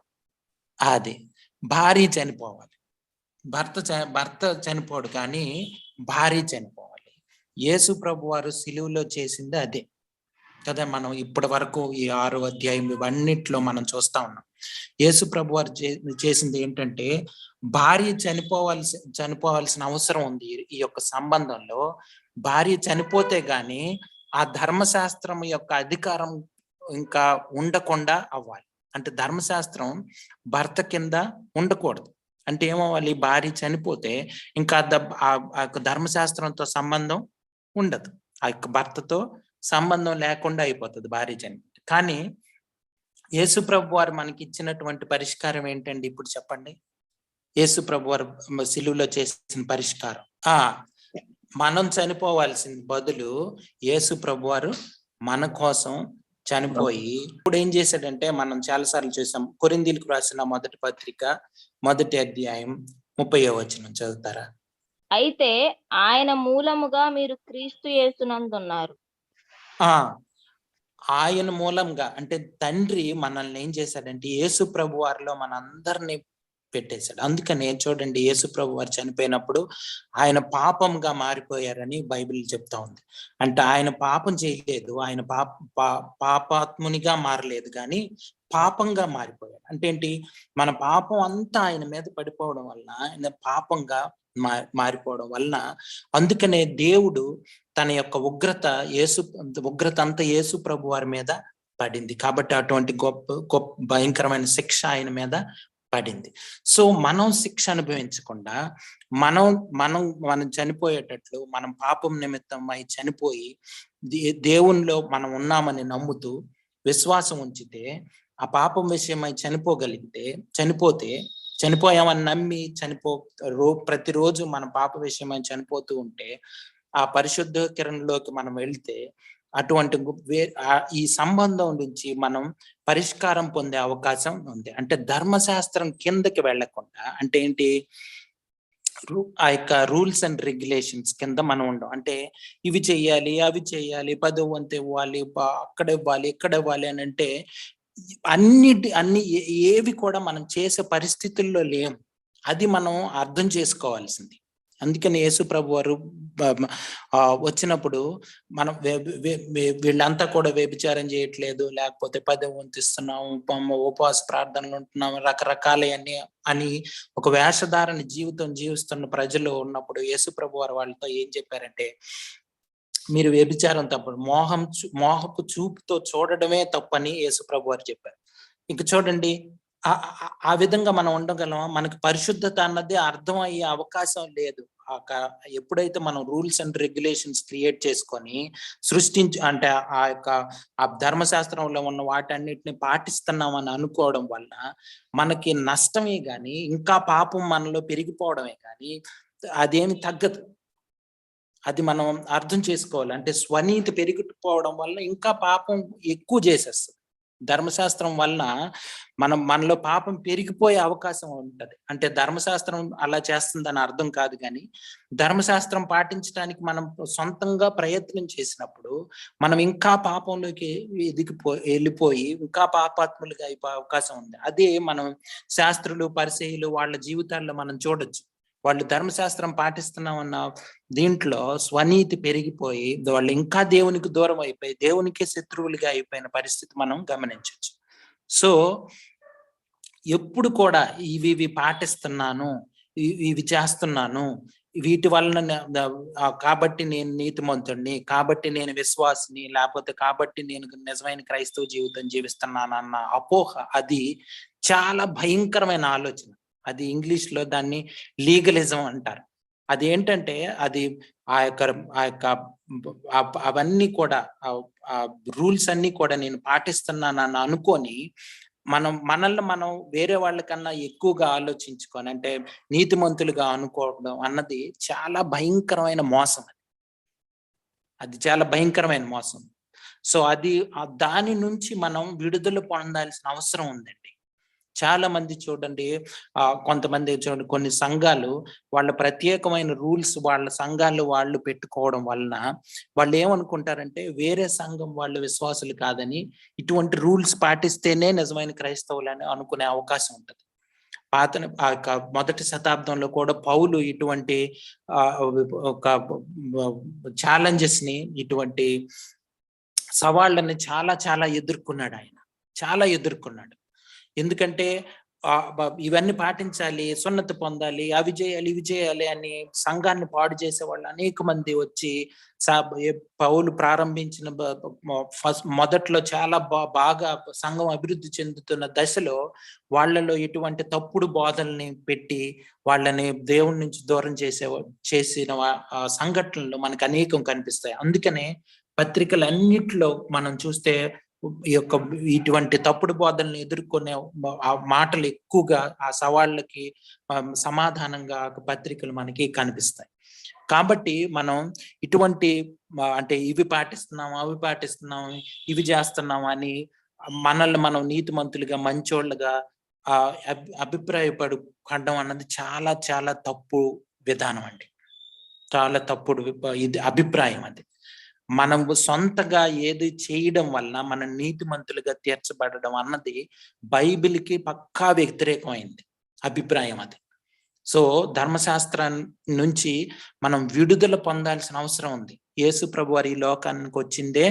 అది భార్య చనిపోవాలి. భర్త చనిపోడు, కానీ భార్య చనిపోవాలి. యేసు ప్రభు వారు సిలువలో చేసింది అదే కదా. మనం ఇప్పటి వరకు ఈ 6వ అధ్యాయం ఇవన్నిట్లో మనం చూస్తా ఉన్నాం. యేసు ప్రభు వారు చేసింది ఏంటంటే, భార్య చనిపోవాల్సిన అవసరం ఉంది. ఈ యొక్క సంబంధంలో భార్య చనిపోతే గాని ఆ ధర్మశాస్త్రం యొక్క అధికారం ఇంకా ఉండకుండా అవ్వాలి. అంటే ధర్మశాస్త్రం భర్త కింద ఉండకూడదు. అంటే ఏమవ్వాలి? భార్య చనిపోతే ఇంకా ఆ ధర్మశాస్త్రంతో సంబంధం ఉండదు, ఆ యొక్క భర్తతో సంబంధం లేకుండా అయిపోతుంది భార్య చనిపోతే. కానీ యేసు ప్రభు వారు మనకి ఇచ్చినటువంటి పరిష్కారం ఏంటండి? ఇప్పుడు చెప్పండి. యేసు ప్రభు వారు సిలువలో చేసిన పరిష్కారం. మనం చనిపోవాల్సింది బదులు యేసు ప్రభు వారు మన కోసం చనిపోయి ఇప్పుడు ఏం చేశాడంటే, మనం చాలాసార్లు చూసాం. కొరింథీయులకు రాసిన మొదటి పత్రిక 1వ అధ్యాయం 30వ వచనం చదువుతారా? అయితే ఆయన మూలముగా మీరు క్రీస్తు యేసునందున్నారు. ఆయన మూలంగా అంటే తండ్రి మనల్ని ఏం చేశాడంటే యేసు ప్రభు వారిలో మనందరినీ పెట్టేశాడు. అందుకనే చూడండి, యేసు ప్రభు వారు చనిపోయినప్పుడు ఆయన పాపంగా మారిపోయారని బైబిల్ చెప్తా ఉంది. అంటే ఆయన పాపం చేయలేదు, ఆయన పాపాత్మునిగా మారలేదు, కానీ పాపంగా మారిపోయాడు. అంటే ఏంటి? మన పాపం అంతా ఆయన మీద పడిపోవడం వలన, ఆయన పాపంగా మారిపోవడం వలన, అందుకనే దేవుడు తన యొక్క ఉగ్రత అంతా యేసు ప్రభు వారి మీద పడింది. కాబట్టి అటువంటి గొప్ప భయంకరమైన శిక్ష ఆయన మీద పడింది. సో మనం శిక్ష అనుభవించకుండా మనం చనిపోయేటట్లు, మనం పాపం నిమిత్తం అయి చనిపోయి దేవునిలో మనం ఉన్నామని నమ్ముతూ విశ్వాసం ఉంచితే, ఆ పాపం విషయమై చనిపోయామని నమ్మి ప్రతిరోజు మన పాప విషయమై చనిపోతూ ఉంటే, ఆ పరిశుద్ధ కిరణంలోకి మనం వెళ్తే అటువంటి ఈ సంబంధం నుంచి మనం పరిష్కారం పొందే అవకాశం ఉంది. అంటే ధర్మశాస్త్రం కిందకి వెళ్లకుండా, అంటే ఏంటి, ఆ యొక్క రూల్స్ అండ్ రెగ్యులేషన్స్ కింద మనం ఉండం. అంటే ఇవి చెయ్యాలి, అవి చెయ్యాలి, 10వ వంతు ఇవ్వాలి, అక్కడ ఇవ్వాలి, ఇక్కడ ఇవ్వాలి అని అంటే అన్ని ఏవి కూడా మనం చేసే పరిస్థితుల్లో లేము. అది మనం అర్థం చేసుకోవాల్సింది. అందుకని యేసు ప్రభు వారు వచ్చినప్పుడు మనం వీళ్ళంతా కూడా వ్యభిచారం చేయట్లేదు, లేకపోతే 10వ వంతు ఇస్తున్నాము, ఉపవాస ప్రార్థనలు ఉంటున్నాము, రకరకాలన్నీ అని ఒక వేషధారణ జీవితం జీవిస్తున్న ప్రజలు ఉన్నప్పుడు యేసు ప్రభు వారు వాళ్ళతో ఏం చెప్పారంటే, మీరు వ్యభిచారం తప్పదు, మోహపు చూపుతో చూడడమే తప్పని యేసు ప్రభు వారు చెప్పారు. ఇంక చూడండి, ఆ విధంగా మనం ఉండగలం. మనకి పరిశుద్ధత అన్నది అర్థం అయ్యే అవకాశం లేదు. ఎప్పుడైతే మనం రూల్స్ అండ్ రెగ్యులేషన్స్ క్రియేట్ చేసుకొని అంటే ఆ ధర్మశాస్త్రంలో ఉన్న వాటన్నిటిని పాటిస్తున్నామని అనుకోవడం వల్ల మనకి నష్టమే గాని, ఇంకా పాపం మనలో పెరిగిపోవడమే కానీ అదేమి తగ్గదు. అది మనం అర్థం చేసుకోవాలి. అంటే స్వనీతి పెరిగిపోవడం వల్ల ఇంకా పాపం ఎక్కువ చేసేస్తుంది. ధర్మశాస్త్రం వలన మనలో పాపం పెరిగిపోయే అవకాశం ఉంటది. అంటే ధర్మశాస్త్రం అలా చేస్తుందని అర్థం కాదు, కానీ ధర్మశాస్త్రం పాటించడానికి మనం సొంతంగా ప్రయత్నం చేసినప్పుడు మనం ఇంకా పాపంలోకి వెళ్ళిపోయి ఇంకా పాపాత్ములుగా అయిపోయే అవకాశం ఉంది. అదే మనం శాస్త్రులు, పరిసయ్యులు వాళ్ళ జీవితాల్లో మనం చూడొచ్చు. వాళ్ళు ధర్మశాస్త్రం పాటిస్తున్నామన్న దీంట్లో స్వనీతి పెరిగిపోయి వాళ్ళు ఇంకా దేవునికి దూరం అయిపోయి దేవునికి శత్రువులుగా అయిపోయిన పరిస్థితి మనం గమనించవచ్చు. సో ఎప్పుడు కూడా ఇవి పాటిస్తున్నాను, ఇవి చేస్తున్నాను, వీటి వలన కాబట్టి నేను నీతిమంతుడిని, కాబట్టి నేను విశ్వాసిని, లేకపోతే కాబట్టి నేను నిజమైన క్రైస్తవ జీవితం జీవిస్తున్నాను అన్న అపోహ, అది చాలా భయంకరమైన ఆలోచన. అది ఇంగ్లీష్ లో దాన్ని లీగలిజం అంటారు. అదేంటంటే అది అవన్నీ కూడా రూల్స్ అన్ని కూడా నేను పాటిస్తున్నానని అనుకొని మనల్ని మనం వేరే వాళ్ళకన్నా ఎక్కువగా ఆలోచించుకొని, అంటే నీతిమంతులుగా అనుకోవడం అన్నది చాలా భయంకరమైన మోసం. అది చాలా భయంకరమైన మోసం. సో దాని నుంచి మనం విడుదల పొందాల్సిన అవసరం ఉందండి. చాలా మంది చూడండి, కొంతమంది చూడండి, కొన్ని సంఘాలు వాళ్ళ ప్రత్యేకమైన రూల్స్ వాళ్ళ సంఘాలు వాళ్ళు పెట్టుకోవడం వలన వాళ్ళు ఏమనుకుంటారంటే వేరే సంఘం వాళ్ళు విశ్వాసులు కాదని, ఇటువంటి రూల్స్ పాటిస్తేనే నిజమైన క్రైస్తవులని అనుకునే అవకాశం ఉంటుంది. మొదటి శతాబ్దంలో కూడా పౌలు ఇటువంటి ఒక ఛాలెంజెస్ ని, ఇటువంటి సవాళ్ళని చాలా చాలా ఎదుర్కొన్నాడు. ఆయన చాలా ఎదుర్కొన్నాడు. ఎందుకంటే ఇవన్నీ పాటించాలి, సున్నతి పొందాలి, అవి చేయాలి, ఇవి చేయాలి అని సంఘాన్ని పాడు చేసే వాళ్ళు అనేక మంది వచ్చి పౌలు ప్రారంభించిన మొదట్లో చాలా బాగా సంఘం అభివృద్ధి చెందుతున్న దశలో వాళ్ళలో ఇటువంటి తప్పుడు బోధల్ని పెట్టి వాళ్ళని దేవుడి నుంచి దూరం చేసిన సంఘటనలు మనకు అనేకం కనిపిస్తాయి. అందుకనే పత్రికలన్నిట్లో మనం చూస్తే ఈ యొక్క ఇటువంటి తప్పుడు బోధనలు ఎదుర్కొనే ఆ మాటలు ఎక్కువగా ఆ సవాళ్ళకి సమాధానంగా పత్రికలు మనకి కనిపిస్తాయి. కాబట్టి మనం ఇటువంటి అంటే ఇవి పాటిస్తున్నాం, అవి పాటిస్తున్నాం, ఇవి చేస్తున్నాం అని మనల్ని మనం నీతిమంతులుగా మంచోళ్ళుగా అభిప్రాయపడడం అన్నది చాలా చాలా తప్పు విధానం అండి. చాలా తప్పుడు ఇది అభిప్రాయం. అది మనం సొంతగా ఏది చేయడం వల్ల మనం నీతిమంతులుగా తీర్చబడడం అన్నది బైబిల్కి పక్కా వ్యతిరేకమైంది అభిప్రాయం అది. సో ధర్మశాస్త్రం నుంచి మనం విడుదల పొందాల్సిన అవసరం ఉంది. యేసు ప్రభు వారి ఈ లోకానికి వచ్చిందే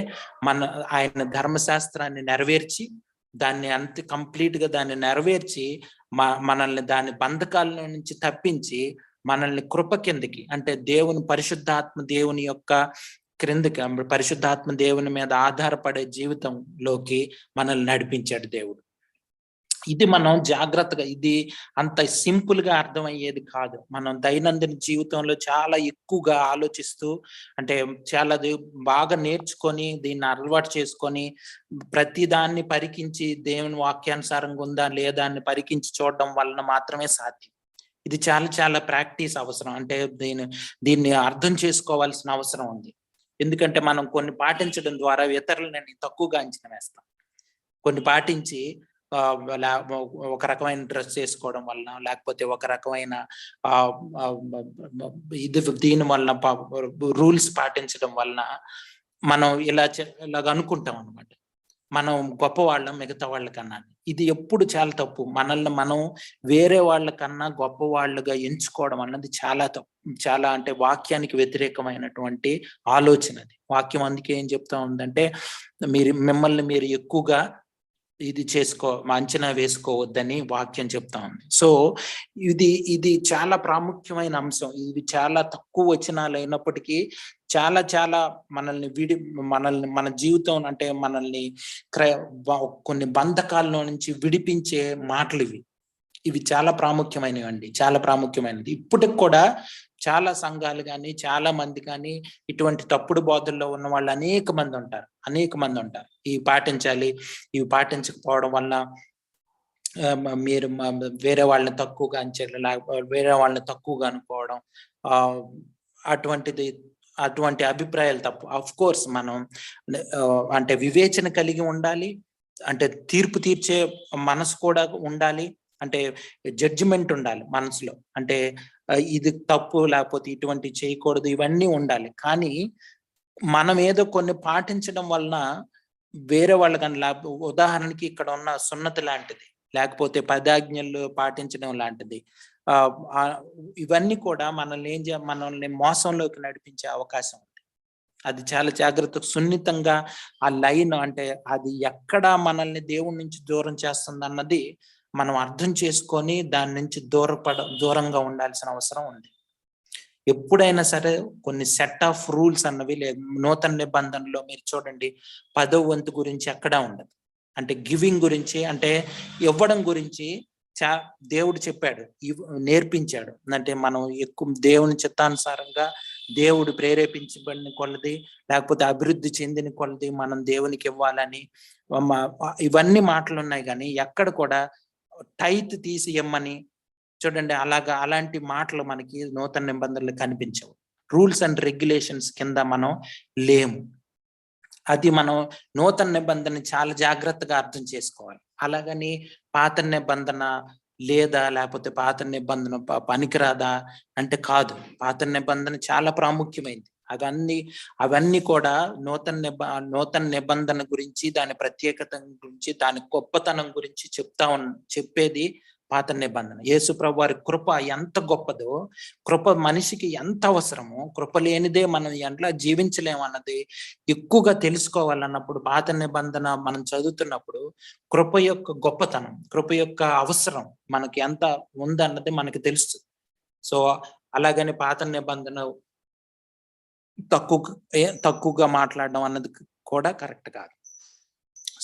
ఆయన ధర్మశాస్త్రాన్ని నెరవేర్చి దాన్ని కంప్లీట్ గా దాన్ని నెరవేర్చి మనల్ని దాని బంధకాల నుంచి తప్పించి మనల్ని కృప కిందకి, అంటే దేవుని పరిశుద్ధాత్మ దేవుని యొక్క క్రిందకి, పరిశుద్ధాత్మ దేవుని మీద ఆధారపడే జీవితంలోకి మనల్ని నడిపించాడు దేవుడు. ఇది మనం జాగ్రత్తగా, ఇది అంత సింపుల్ గా అర్థమయ్యేది కాదు. మనం దైనందిన జీవితంలో చాలా ఎక్కువగా ఆలోచిస్తూ, అంటే చాలా బాగా నేర్చుకొని దీన్ని అలవాటు చేసుకొని ప్రతి దాన్ని పరికించి దేవుని వాక్యానుసారంగా ఉందా లేదా అని పరికించి చూడడం వలన మాత్రమే సాధ్యం. ఇది చాలా చాలా ప్రాక్టీస్ అవసరం. అంటే దీన్ని అర్థం చేసుకోవాల్సిన అవసరం ఉంది. ఎందుకంటే మనం కొన్ని పాటించడం ద్వారా ఇతరులని తక్కువగా అంచనా వేస్తాం. కొన్ని పాటించి ఒక రకమైన డ్రెస్ చేసుకోవడం వలన, లేకపోతే ఒక రకమైన దీని వలన రూల్స్ పాటించడం వలన మనం ఇలాగ అనుకుంటాం అనమాట, మనం గొప్పవాళ్ళం మిగతా వాళ్ళకన్నా. ఇది ఎప్పుడు చాలా తప్పు. మనల్ని మనం వేరే వాళ్ళకన్నా గొప్పవాళ్ళుగా ఎంచుకోవడం అన్నది చాలా తప్పు. చాలా అంటే వాక్యానికి వ్యతిరేకమైనటువంటి ఆలోచన అది. వాక్యం అందుకే ఏం చెప్తా ఉందంటే, మిమ్మల్ని మీరు ఎక్కువగా అంచనా వేసుకోవద్దని వాక్యం చెప్తా ఉంది. సో ఇది చాలా ప్రాముఖ్యమైన అంశం. ఇది చాలా తక్కువ వచనాలు అయినప్పటికీ చాలా చాలా మన జీవితం, అంటే మనల్ని కొన్ని బంధకాల్లో నుంచి విడిపించే మాటలు ఇవి చాలా ప్రాముఖ్యమైనవి అండి. చాలా ప్రాముఖ్యమైనది. ఇప్పటికి కూడా చాలా సంఘాలు కానీ చాలా మంది కానీ ఇటువంటి తప్పుడు బోధల్లో ఉన్న వాళ్ళు అనేక మంది ఉంటారు. ఇవి పాటించాలి, ఇవి పాటించకపోవడం వల్ల మీరు వేరే వాళ్ళని తక్కువగా అంచనా, వేరే వాళ్ళని తక్కువగా అనుకోవడం, అటువంటి అభిప్రాయాలు తప్పు. ఆఫ్ కోర్స్ మనం అంటే వివేచన కలిగి ఉండాలి, అంటే తీర్పు తీర్చే మనసు కూడా ఉండాలి, అంటే జడ్జిమెంట్ ఉండాలి మనసులో, అంటే ఇది తప్పు లేకపోతే ఇటువంటి చేయకూడదు, ఇవన్నీ ఉండాలి. కానీ మనం ఏదో కొన్ని పాటించడం వలన వేరే వాళ్ళకన్నా, ఉదాహరణకి ఇక్కడ ఉన్న సున్నతి లాంటిది, లేకపోతే 10 ఆజ్ఞలు పాటించడం లాంటిది, ఇవన్నీ కూడా మనల్ని మోసంలోకి నడిపించే అవకాశం ఉంది. అది చాలా జాగ్రత్త, సున్నితంగా ఆ లైన్, అంటే అది ఎక్కడ మనల్ని దేవుడి నుంచి దూరం చేస్తుంది అన్నది మనం అర్థం చేసుకొని దాని నుంచి దూరంగా ఉండాల్సిన అవసరం ఉంది. ఎప్పుడైనా సరే కొన్ని సెట్ ఆఫ్ రూల్స్ అన్నవి నూతన నిబంధనలో మీరు చూడండి, 10వ వంతు గురించి ఎక్కడా ఉండదు. అంటే గివింగ్ గురించి, అంటే ఇవ్వడం గురించి దేవుడు చెప్పాడు, నేర్పించాడు. అంటే మనం ఎక్కువ దేవుని చిత్తానుసారంగా, దేవుడు ప్రేరేపించబడిన కొలది, లేకపోతే అభివృద్ధి చెందిన కొలది మనం దేవునికి ఇవ్వాలని ఇవన్నీ మాటలు ఉన్నాయి. కానీ ఎక్కడ కూడా టైత్ తీసి ఇమ్మని చూడండి, అలాంటి మాటలు మనకి నూతన నిబంధనలు కనిపించవు. రూల్స్ అండ్ రెగ్యులేషన్స్ కింద మనం లేము. అది మనం నూతన నిబంధన చాలా జాగ్రత్తగా అర్థం చేసుకోవాలి. అలాగని పాత నిబంధన లేదా, లేకపోతే పాత నిబంధన పనికిరాదా అంటే కాదు. పాత నిబంధన చాలా ప్రాముఖ్యమైనది. అవన్నీ కూడా నూతన నిబంధన గురించి, దాని ప్రత్యేకత గురించి, దాని గొప్పతనం గురించి చెప్పేది పాత నిబంధన. యేసు ప్రభు వారి కృప ఎంత గొప్పదో, కృప మనిషికి ఎంత అవసరమో, కృప లేనిదే మనం ఎలా జీవించలేమన్నది ఎక్కువగా తెలుసుకోవాలన్నప్పుడు, పాత నిబంధన మనం చదువుతున్నప్పుడు కృప యొక్క గొప్పతనం, కృప యొక్క అవసరం మనకి ఎంత ఉందన్నది మనకి తెలుస్తుంది. సో అలాగని పాత నిబంధన తక్కువగా మాట్లాడడం అన్నది కూడా కరెక్ట్ కాదు.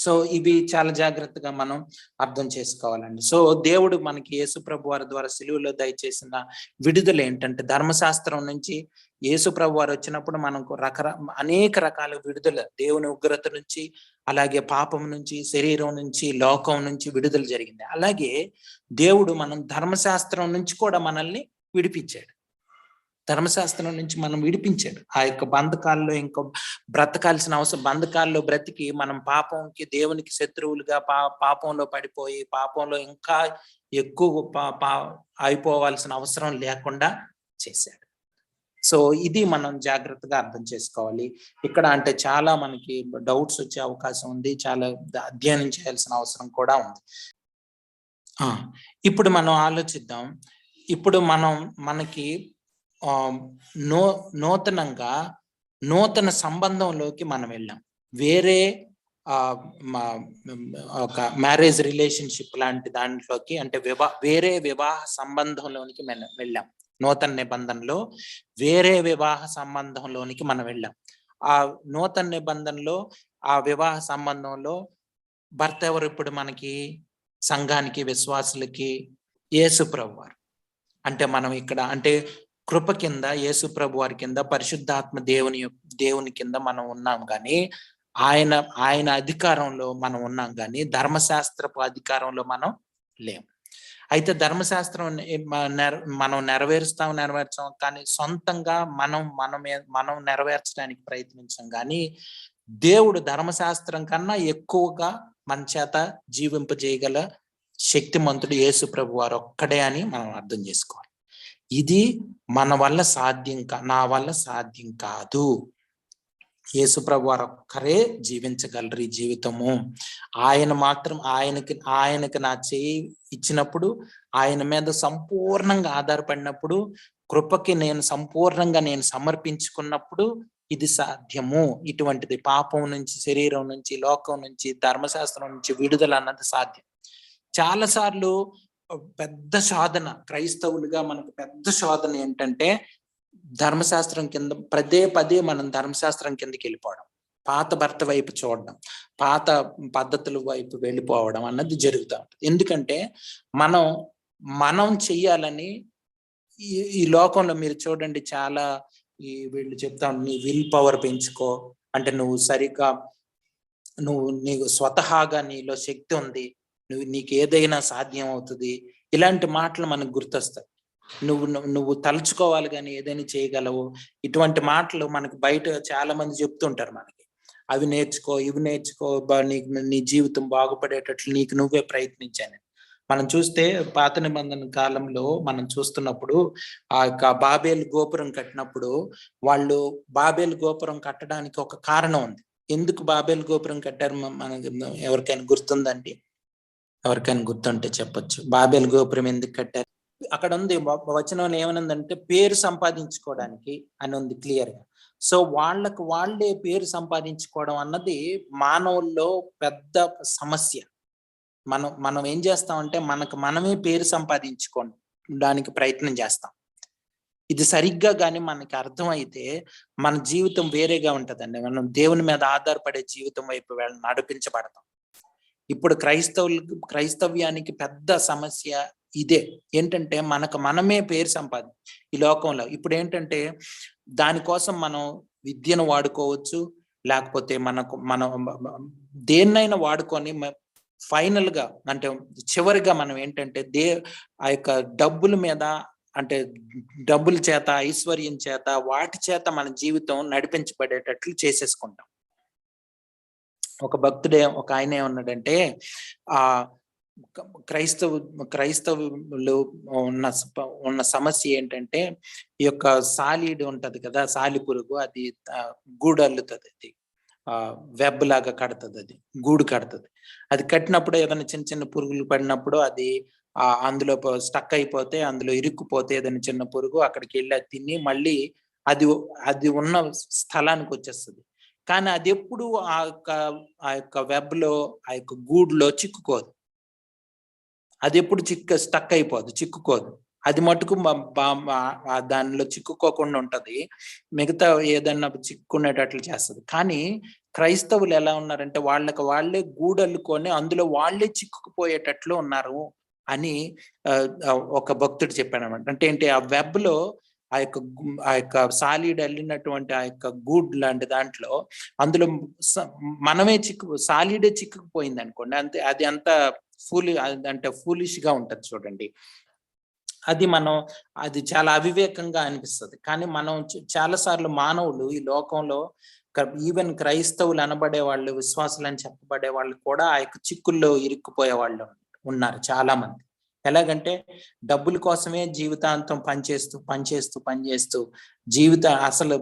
సో ఇవి చాలా జాగ్రత్తగా మనం అర్థం చేసుకోవాలండి. సో దేవుడు మనకి యేసు ప్రభు వారి ద్వారా సిలువలో దయచేసిన విడుదల ఏంటంటే, ధర్మశాస్త్రం నుంచి యేసు ప్రభు వారు వచ్చినప్పుడు మనకు అనేక రకాల విడుదల, దేవుని ఉగ్రత నుంచి, అలాగే పాపం నుంచి, శరీరం నుంచి, లోకం నుంచి విడుదల జరిగింది. అలాగే దేవుడు మనం ధర్మశాస్త్రం నుంచి కూడా మనల్ని విడిపించాడు. ధర్మశాస్త్రం నుంచి మనం విడిపించాడు. ఆ యొక్క బంధకాల్లో ఇంకో బ్రతకాల్సిన అవసరం, బంధకాల్లో బ్రతికి మనం పాపంకి, దేవునికి శత్రువులుగా పాపంలో పడిపోయి పాపంలో ఇంకా ఎక్కువ అయిపోవాల్సిన అవసరం లేకుండా చేశాడు. సో ఇది మనం జాగ్రత్తగా అర్థం చేసుకోవాలి. ఇక్కడ అంటే చాలా మనకి డౌట్స్ వచ్చే అవకాశం ఉంది, చాలా అధ్యయనం చేయాల్సిన అవసరం కూడా ఉంది. ఇప్పుడు మనం ఆలోచిద్దాం. ఇప్పుడు మనకి నూతన సంబంధంలోకి మనం వెళ్ళాం. వేరే ఒక మ్యారేజ్ రిలేషన్షిప్ లాంటి దాంట్లోకి, అంటే వేరే వివాహ సంబంధంలోనికి మనం వెళ్ళాం. నూతన నిబంధనలో వేరే వివాహ సంబంధంలోనికి మనం వెళ్ళాం. ఆ నూతన నిబంధనలో, ఆ వివాహ సంబంధంలో భర్త ఎవరు? ఇప్పుడు మనకి సంఘానికి, విశ్వాసులకి యేసు ప్రభు వారు. అంటే మనం ఇక్కడ అంటే కృప కింద, యేసు ప్రభు వారి కింద, పరిశుద్ధాత్మ దేవుని కింద మనం ఉన్నాం. కానీ ఆయన అధికారంలో మనం ఉన్నాం, కానీ ధర్మశాస్త్రపు అధికారంలో మనం లేము. అయితే ధర్మశాస్త్రం మనం నెరవేర్చాం, కానీ సొంతంగా మనం నెరవేర్చడానికి ప్రయత్నించాం. కానీ దేవుడు ధర్మశాస్త్రం కన్నా ఎక్కువగా మన చేత జీవింపజేయగల శక్తిమంతుడు యేసు ప్రభు వారు ఒక్కడే అని మనం అర్థం చేసుకోవాలి. ఇది మన వల్ల సాధ్యం నా వల్ల సాధ్యం కాదు. యేసు ప్రభు వారు ఒక్కరే జీవించగలరు ఈ జీవితము. ఆయన మాత్రం ఆయనకి నా చేయి ఇచ్చినప్పుడు, ఆయన మీద సంపూర్ణంగా ఆధారపడినప్పుడు, కృపకి సంపూర్ణంగా సమర్పించుకున్నప్పుడు ఇది సాధ్యము. ఇటువంటిది పాపం నుంచి, శరీరం నుంచి, లోకం నుంచి, ధర్మశాస్త్రం నుంచి విడుదల అన్నది సాధ్యం. చాలా సార్లు పెద్ద సాధన, క్రైస్తవులుగా మనకు పెద్ద సాధన ఏంటంటే, ధర్మశాస్త్రం కింద పదే మనం ధర్మశాస్త్రం కిందకి వెళ్ళిపోవడం, పాత భర్త వైపు చూడడం, పాత పద్ధతుల వైపు వెళ్ళిపోవడం అన్నది జరుగుతూ ఉంటుంది. ఎందుకంటే మనం చెయ్యాలని ఈ లోకంలో మీరు చూడండి, చాలా వీళ్ళు చెప్తా నీ విల్ పవర్ పెంచుకో, అంటే నీకు స్వతహాగా నీలో శక్తి ఉంది, నీకు ఏదైనా సాధ్యం అవుతుంది, ఇలాంటి మాటలు మనకు గుర్తొస్తాయి. నువ్వు తలుచుకోవాలి కానీ ఏదైనా చేయగలవు, ఇటువంటి మాటలు మనకు బయట చాలా మంది చెప్తుంటారు మనకి. అవి నేర్చుకో, ఇవి నేర్చుకో, నీ జీవితం బాగుపడేటట్లు నీకు నువ్వే ప్రయత్నించాను. మనం చూస్తే పాత నిబంధన కాలంలో మనం చూస్తున్నప్పుడు, ఆ యొక్క బాబేలు గోపురం కట్టినప్పుడు, వాళ్ళు బాబేలు గోపురం కట్టడానికి ఒక కారణం ఉంది. ఎందుకు బాబేలు గోపురం కట్టారు మనకి ఎవరికైనా గుర్తుందండి? ఎవరికైనా గుర్తుంటే చెప్పొచ్చు. బాబేలు గోపురం ఎందుకు కట్టారు? అక్కడ ఉంది వచనంలో ఏమనుందంటే, పేరు సంపాదించుకోవడానికి అని ఉంది క్లియర్ గా. సో వాళ్ళే పేరు సంపాదించుకోవడం అన్నది మానవుల్లో పెద్ద సమస్య. మనం ఏం చేస్తామంటే, మనమే పేరు సంపాదించుకోవడానికి ప్రయత్నం చేస్తాం. ఇది సరిగ్గా కానీ మనకి అర్థమైతే మన జీవితం వేరేగా ఉంటదండి. మనం దేవుని మీద ఆధారపడే జీవితం వైపు నడిపించబడతాం. ఇప్పుడు క్రైస్తవ్యానికి పెద్ద సమస్య ఇదే. ఏంటంటే మనమే పేరు ఈ లోకంలో. ఇప్పుడు ఏంటంటే, దానికోసం మనం విద్యను వాడుకోవచ్చు, లేకపోతే మనం దేన్నైనా వాడుకొని ఫైనల్ గా, అంటే చివరిగా మనం ఏంటంటే ఆ యొక్క డబ్బుల మీద, అంటే డబ్బుల చేత, ఐశ్వర్యం చేత, వాటి చేత మన జీవితం నడిపించబడేటట్లు చేసేసుకుంటాం. ఒక భక్తుడే, ఒక ఆయన ఏమన్నాడంటే, క్రైస్తవులు ఉన్న సమస్య ఏంటంటే, ఈ యొక్క సాలీడు ఉంటది కదా, సాలి పురుగు, అది గూడు అల్లుతుంది, అది వెబ్ లాగా కడుతుంది, అది గూడు కడుతుంది. అది కట్టినప్పుడు ఏదైనా చిన్న చిన్న పురుగులు పడినప్పుడు అది అందులో స్టక్ అయిపోతే, అందులో ఇరుక్కుపోతే ఏదైనా చిన్న పురుగు అక్కడికి వెళ్ళి అది తిని మళ్ళీ అది ఉన్న స్థలానికి వచ్చేస్తుంది. కానీ అది ఎప్పుడు ఆ యొక్క వెబ్ లో, ఆ యొక్క గూడులో చిక్కుకోదు. అది ఎప్పుడు స్టక్ అయిపోదు, చిక్కుకోదు. అది మటుకు దానిలో చిక్కుకోకుండా ఉంటది, మిగతా ఏదన్నా చిక్కుకునేటట్లు చేస్తుంది. కానీ క్రైస్తవులు ఎలా ఉన్నారంటే వాళ్ళకి వాళ్ళే గూడల్లుకొని అందులో వాళ్ళే చిక్కుకుపోయేటట్లు ఉన్నారు అని ఒక భక్తుడు చెప్పాడు అనమాట. అంటే ఏంటి, ఆ వెబ్ లో ఆ యొక్క సాలీడ్ అల్లినటువంటి ఆ యొక్క గూడ్ లాంటి దాంట్లో అందులో మనమే సాలీడే చిక్కుకుపోయింది అనుకోండి, అంతే అది అంత అంటే ఫూలిష్ గా ఉంటది చూడండి. అది చాలా అవివేకంగా అనిపిస్తుంది. కానీ మనం చాలా సార్లు మానవులు ఈ లోకంలో ఈవెన్ క్రైస్తవులు అనబడే వాళ్ళు, విశ్వాసులు అని చెప్పబడే వాళ్ళు కూడా ఆ యొక్క చిక్కుల్లో ఇరుక్కుపోయే వాళ్ళు ఉన్నారు చాలా మంది. ఎలాగంటే డబ్బుల కోసమే జీవితాంతం పనిచేస్తూ అసలు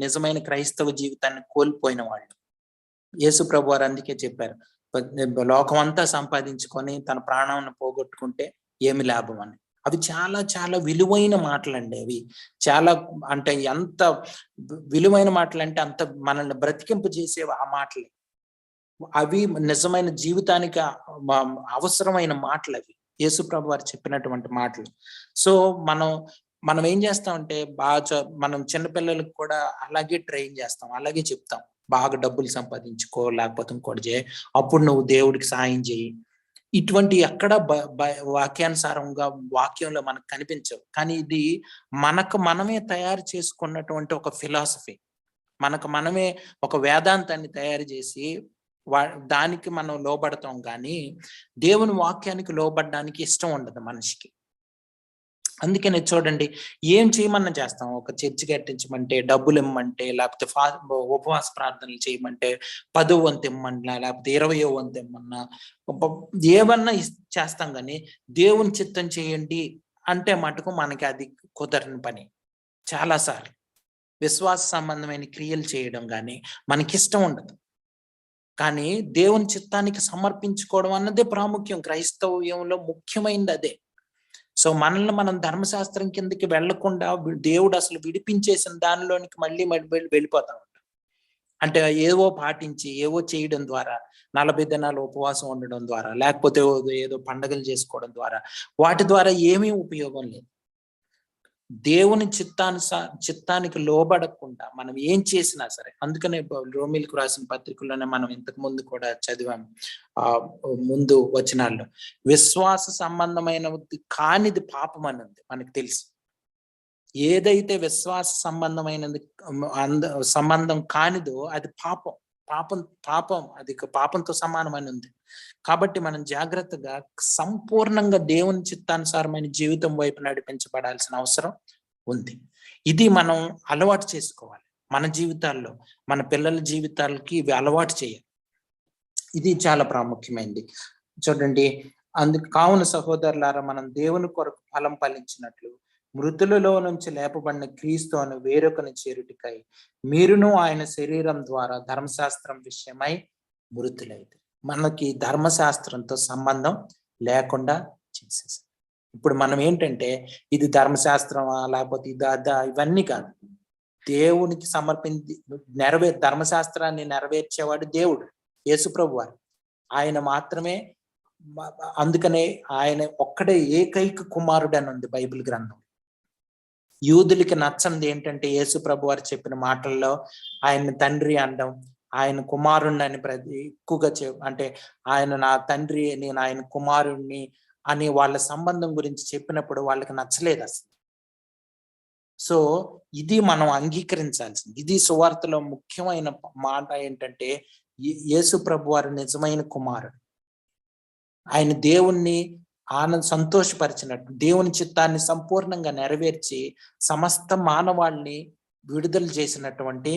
నిజమైన క్రైస్తవ జీవితాన్ని కోల్పోయిన వాళ్ళు. యేసు ప్రభు వారు అందుకే చెప్పారు, లోకం అంతా సంపాదించుకొని తన ప్రాణాన్ని పోగొట్టుకుంటే ఏమి లాభం అని. అవి చాలా చాలా విలువైన మాటలండి. అవి చాలా, అంటే ఎంత విలువైన మాటలు అంటే అంత మనల్ని బ్రతికింపు చేసేవి ఆ మాటలే. అవి నిజమైన జీవితానికి అవసరమైన మాటలు అవి, యేసు ప్రభు వారు చెప్పినటువంటి మాటలు. సో మనం ఏం చేస్తామంటే మనం చిన్నపిల్లలకు కూడా అలాగే ట్రైన్ చేస్తాం, అలాగే చెప్తాం, బాగా డబ్బులు సంపాదించుకో, లేకపోతే ఇంకోటి చేయి, అప్పుడు నువ్వు దేవుడికి సాయం చేయి. ఇటువంటి ఎక్కడ వాక్యానుసారంగా వాక్యంలో మనకు కనిపించవు. కానీ ఇది మనకు మనమే తయారు చేసుకున్నటువంటి ఒక ఫిలాసఫీ. మనకు మనమే ఒక వేదాంతాన్ని తయారు చేసి దానికి మనం లోబడతాం, కానీ దేవుని వాక్యానికి లోబడడానికి ఇష్టం ఉండదు మనిషికి. అందుకనే చూడండి, ఏం చేయమన్నా చేస్తాం. ఒక చర్చి కట్టించమంటే, డబ్బులు ఇమ్మంటే, లేకపోతే ఉపవాస ప్రార్థనలు చేయమంటే 10వ వంతు ఇమ్మన్నా, లేకపోతే 20వ వంతు ఇమ్మన్నా, ఏమన్నా చేస్తాం. కానీ దేవుని చిత్తం చేయండి అంటే మటుకు మనకి అది కుదరని పని. చాలాసార్లు విశ్వాస సంబంధమైన క్రియలు చేయడం కానీ మనకిష్టం ఉండదు. కానీ దేవుని చిత్తానికి సమర్పించుకోవడం అన్నదే ప్రాముఖ్యం. క్రైస్తవ్యంలో ముఖ్యమైనది అదే. సో మనల్ని మనం ధర్మశాస్త్రం కిందకి వెళ్లకుండా దేవుడు అసలు విడిపించేసిన దానిలోనికి మళ్ళీ వెళ్ళిపోతా ఉంటాం. అంటే ఏవో పాటించి ఏవో చేయడం ద్వారా, 40 దినాలు ఉపవాసం ఉండడం ద్వారా, లేకపోతే ఏదో పండగలు చేసుకోవడం ద్వారా, వాటి ద్వారా ఏమీ ఉపయోగం లేదు. దేవుని చిత్తానికి లోబడకుండా మనం ఏం చేసినా సరే, అందుకనే రోమిలకు రాసిన పత్రికలోనే మనం ఇంతకు ముందు కూడా చదివాము, ముందు వచనాల్లో విశ్వాస సంబంధమైనది కానిది పాపం అని ఉంది మనకు తెలుసు. ఏదైతే విశ్వాస సంబంధమైనది సంబంధం కానిదో అది పాపం అది పాపంతో సమానమని ఉంది. కాబట్టి మనం జాగ్రత్తగా సంపూర్ణంగా దేవుని చిత్తానుసారమైన జీవితం వైపు నడిపించబడాల్సిన అవసరం ఉంది. ఇది మనం అలవాటు చేసుకోవాలి మన జీవితాల్లో, మన పిల్లల జీవితాలకి ఇవి అలవాటు చేయాలి. ఇది చాలా ప్రాముఖ్యమైనది. చూడండి, కావున సహోదరులారా, మనం దేవుని కొరకు ఫలం ఫలించినట్లు మృతులలో నుంచి లేపబడిన క్రీస్తు అను వేరొకని చేరుటికై మీరును ఆయన శరీరం ద్వారా ధర్మశాస్త్రం విషయమై మృతులైతే. మనకి ధర్మశాస్త్రంతో సంబంధం లేకుండా చేసేసారు. ఇప్పుడు మనం ఏంటంటే ఇది ధర్మశాస్త్రమా లేకపోతే ఇవన్నీ కాదు, దేవునికి ధర్మశాస్త్రాన్ని నెరవేర్చేవాడు దేవుడు, యేసుప్రభు వారు. ఆయన మాత్రమే, అందుకనే ఆయన ఒక్కడే ఏకైక కుమారుడు అని ఉంది బైబిల్ గ్రంథం. యూదులకి నచ్చంది ఏంటంటే యేసు ప్రభు వారు చెప్పిన మాటల్లో ఆయన తండ్రి అనడం, ఆయన కుమారుణ్ణి ఎక్కువగా అంటే ఆయన నా తండ్రి, నేను ఆయన కుమారుణ్ణి అని వాళ్ళ సంబంధం గురించి చెప్పినప్పుడు వాళ్ళకి నచ్చలేదు అసలు. సో ఇది మనం అంగీకరించాల్సింది. ఇది సువార్తలో ముఖ్యమైన మాట ఏంటంటే యేసు ప్రభు వారు నిజమైన కుమారుడు. ఆయన దేవుణ్ణి సంతోషపరిచినట్టు దేవుని చిత్తాన్ని సంపూర్ణంగా నెరవేర్చి సమస్త మానవాళ్ళని విడుదల చేసినటువంటి